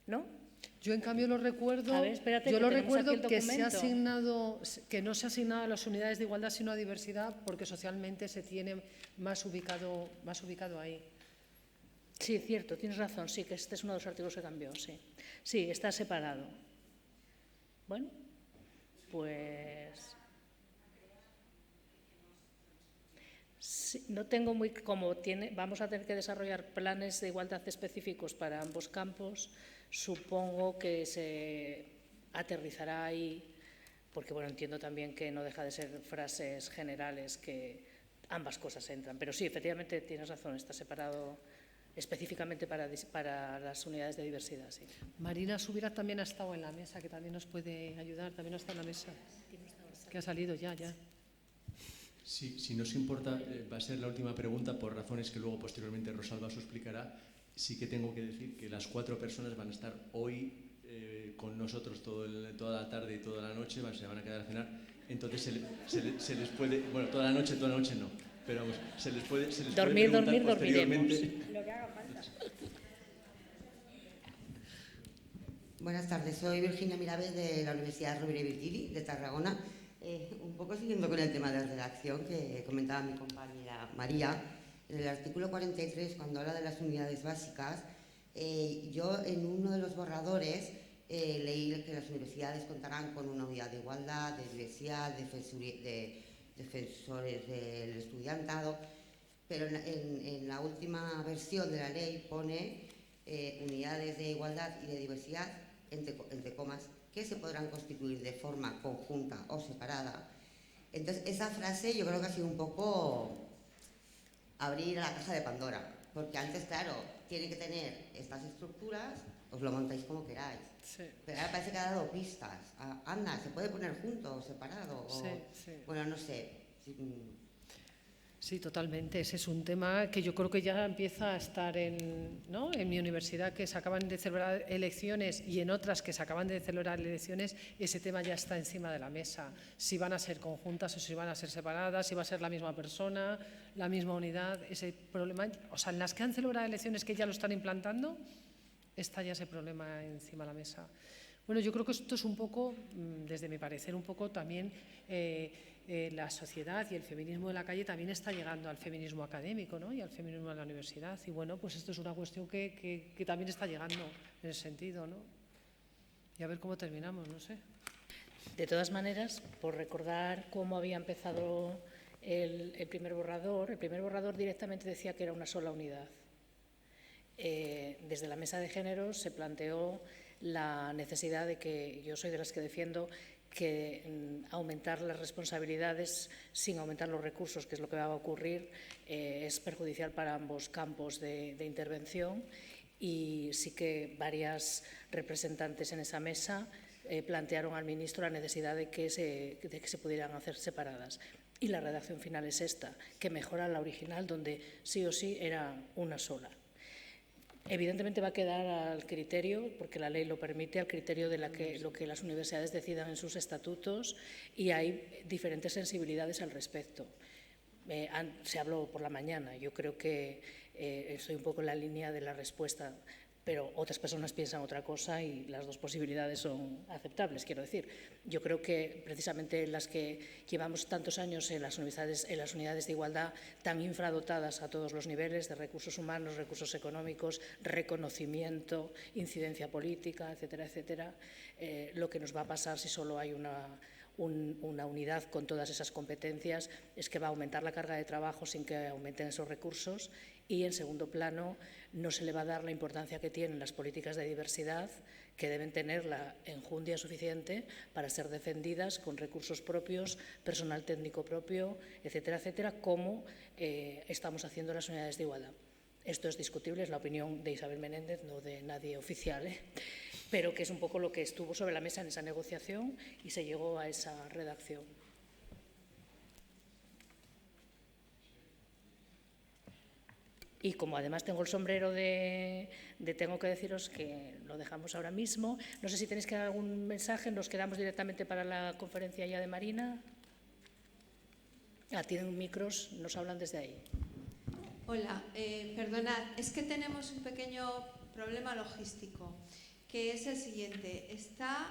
¿no? Yo, en cambio, lo recuerdo. A ver, espérate, yo que lo tenemos recuerdo aquí el que se ha documento. asignado, que no se ha asignado a las unidades de igualdad, sino a diversidad, porque socialmente se tiene más ubicado ahí. Sí, cierto, tienes razón, sí, que este es uno de los artículos que cambió, sí. Sí, está separado. Bueno, pues sí, no tengo muy, vamos a tener que desarrollar planes de igualdad específicos para ambos campos, supongo que se aterrizará ahí, porque bueno, entiendo también que no deja de ser frases generales que ambas cosas entran, pero sí, efectivamente tienes razón, está separado específicamente para las unidades de diversidad. Sí. Marina Subira también ha estado en la mesa, que también nos puede ayudar, también ha estado en la mesa, que ha salido ya. Sí, si no os importa, va a ser la última pregunta por razones que luego posteriormente Rosalba os explicará. Sí que tengo que decir que las 4 personas van a estar hoy con nosotros toda la tarde y toda la noche, se van a quedar a cenar. Entonces se les puede, bueno, toda la noche no, pero vamos, se les puede preguntar posteriormente. Lo que haga falta. Buenas tardes, soy Virginia Mirabes de la Universidad Rovira i Virgili de Tarragona. Un poco siguiendo con el tema de la redacción que comentaba mi compañera María, en el artículo 43, cuando habla de las unidades básicas, Yo en uno de los borradores leí que las universidades contarán con una unidad de igualdad, de diversidad, de defensores del estudiantado, pero en la última versión de la ley pone unidades de igualdad y de diversidad, entre comas, que se podrán constituir de forma conjunta o separada. Entonces, esa frase yo creo que ha sido un poco abrir la caja de Pandora, porque antes, claro, tiene que tener estas estructuras, os lo montáis como queráis. Sí. Pero ahora parece que ha dado pistas. Anda, ¿se puede poner junto o separado? O, Sí. Bueno, no sé. Sí, totalmente. Ese es un tema que yo creo que ya empieza a estar en mi universidad, que se acaban de celebrar elecciones, y en otras que se acaban de celebrar elecciones, ese tema ya está encima de la mesa. Si van a ser conjuntas o si van a ser separadas, si va a ser la misma persona, la misma unidad, ese problema. O sea, en las que han celebrado elecciones que ya lo están implantando, está ya ese problema encima de la mesa. Bueno, yo creo que esto es un poco, desde mi parecer, un poco también la sociedad y el feminismo de la calle también está llegando al feminismo académico, ¿no? Y al feminismo de la universidad. Y bueno, pues esto es una cuestión que también está llegando en ese sentido, ¿no? Y a ver cómo terminamos, no sé. De todas maneras, por recordar cómo había empezado el primer borrador directamente decía que era una sola unidad. Desde la mesa de género se planteó la necesidad de que, yo soy de las que defiendo, que aumentar las responsabilidades sin aumentar los recursos, que es lo que va a ocurrir, es perjudicial para ambos campos de intervención, y sí que varias representantes en esa mesa plantearon al ministro la necesidad de que se pudieran hacer separadas. Y la redacción final es esta, que mejora la original, donde sí o sí era una sola. Evidentemente va a quedar al criterio, porque la ley lo permite, al criterio de lo que las universidades decidan en sus estatutos, y hay diferentes sensibilidades al respecto. Se habló por la mañana, yo creo que estoy un poco en la línea de la respuesta, pero otras personas piensan otra cosa y las dos posibilidades son aceptables, quiero decir. Yo creo que precisamente las que llevamos tantos años en las unidades de igualdad tan infradotadas a todos los niveles, de recursos humanos, recursos económicos, reconocimiento, incidencia política, etcétera, etcétera, lo que nos va a pasar si solo hay una unidad con todas esas competencias es que va a aumentar la carga de trabajo sin que aumenten esos recursos, y en segundo plano no se le va a dar la importancia que tienen las políticas de diversidad, que deben tener la enjundia suficiente para ser defendidas con recursos propios, personal técnico propio, etcétera, etcétera, como estamos haciendo en las unidades de igualdad. Esto es discutible, es la opinión de Isabel Menéndez, no de nadie oficial, pero que es un poco lo que estuvo sobre la mesa en esa negociación y se llegó a esa redacción. Y como además tengo el sombrero de tengo que deciros que lo dejamos ahora mismo. No sé si tenéis que dar algún mensaje, nos quedamos directamente para la conferencia ya de Marina. Tienen micros, nos hablan desde ahí. Hola, perdonad, es que tenemos un pequeño problema logístico, que es el siguiente. Está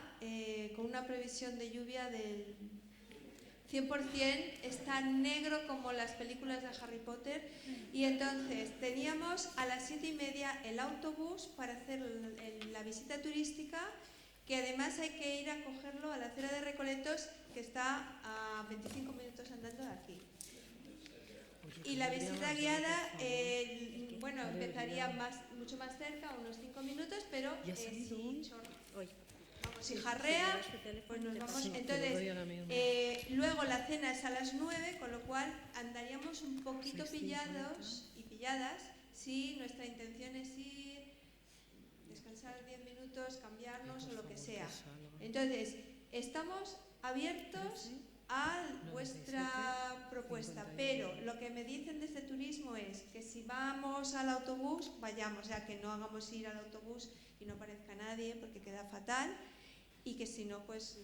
con una previsión de lluvia del 100%, está negro como las películas de Harry Potter, y entonces teníamos a las 7:30 el autobús para hacer la visita turística, que además hay que ir a cogerlo a la acera de Recoletos, que está a 25 minutos andando de aquí. Y la visita guiada, empezaría mucho más cerca, unos 5 minutos, pero si jarrea, pues nos vamos. Entonces, luego la cena es a las 9, con lo cual andaríamos un poquito pillados y pilladas si nuestra intención es ir, descansar 10 minutos, cambiarnos o lo que sea. Entonces, estamos abiertos a vuestra propuesta, pero lo que me dicen desde turismo es que si vamos al autobús, vayamos, o sea, que no hagamos ir al autobús y no aparezca nadie porque queda fatal, y que si no, pues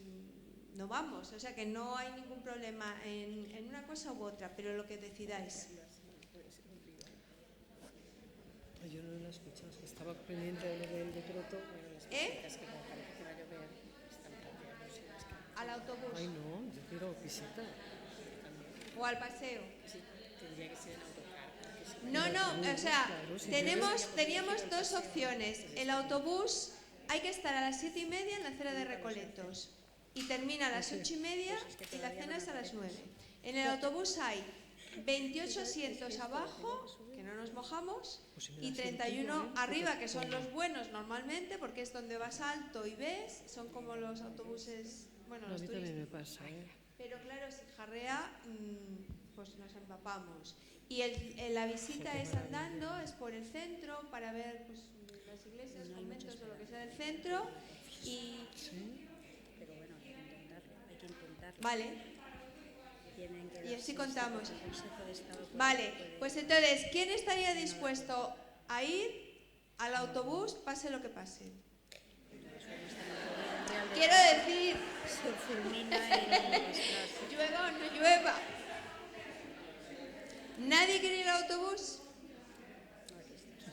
no vamos, o sea, que no hay ningún problema en una cosa u otra, pero lo que decidáis. Yo no lo he escuchado, estaba pendiente de lo del decreto. Al autobús. Ay, no, yo quiero visita. O al paseo. Sí, tendría que ser en autocar, porque No, o sea, teníamos dos opciones. El autobús hay que estar a las 7:30 en la acera de Recoletos y termina a las 8:30 y la cena es a las 9. En el autobús hay 28 asientos abajo, que no nos mojamos, y 31 arriba, que son los buenos normalmente, porque es donde vas alto y ves, son como los autobuses, bueno, los turistas. A mí también me pasa, Pero claro, si jarrea, pues nos empapamos. Y la visita es andando, es por el centro, para ver pues, las iglesias, conventos o lo que sea del centro. Y... Pero bueno, hay que intentarlo. Vale. Y así contamos. Vale, pues entonces, ¿quién estaría dispuesto a ir al autobús, pase lo que pase? Quiero decir, se fulmina y llueva o no llueva. ¿Nadie quiere ir al autobús?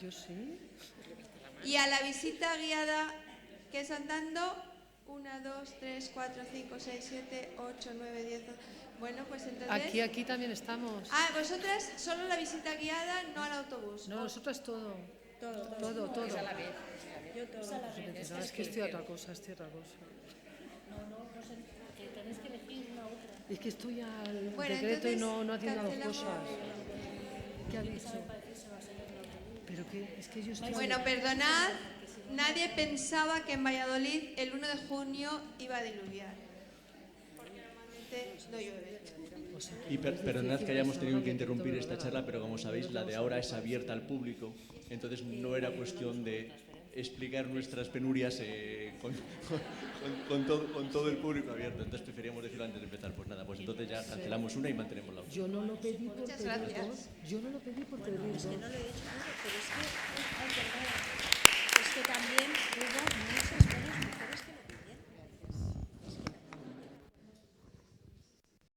Yo sí. Y a la visita guiada, que es andando, 1, 2, 3, 4, 5, 6, 7, 8, 9, 10... Bueno, pues entonces... Aquí también estamos. Ah, vosotras solo la visita guiada, no al autobús. No, nosotras todo. Todo. Es a la vez. Yo todo. No, es que estoy otra cosa. No sé, que tenéis que elegir una u otra. Es que estoy al Bueno, decreto y entonces, no haciendo las cancelamos. cosas. ¿Qué ha dicho? Pero que es que yo estoy... Bueno, perdonad, nadie pensaba que en Valladolid el 1 de junio iba a diluviar. Porque normalmente no llueve. Y perdonad que hayamos tenido que interrumpir esta charla, pero como sabéis, la de ahora es abierta al público, entonces no era cuestión de explicar nuestras penurias con todo el público abierto, entonces preferíamos decirlo antes de empezar. Pues nada, pues entonces ya cancelamos una y mantenemos la otra. Yo no lo pedí por Muchas pedir gracias. dos. Yo no lo pedí por pedir dos. No lo he dicho nada, pero es que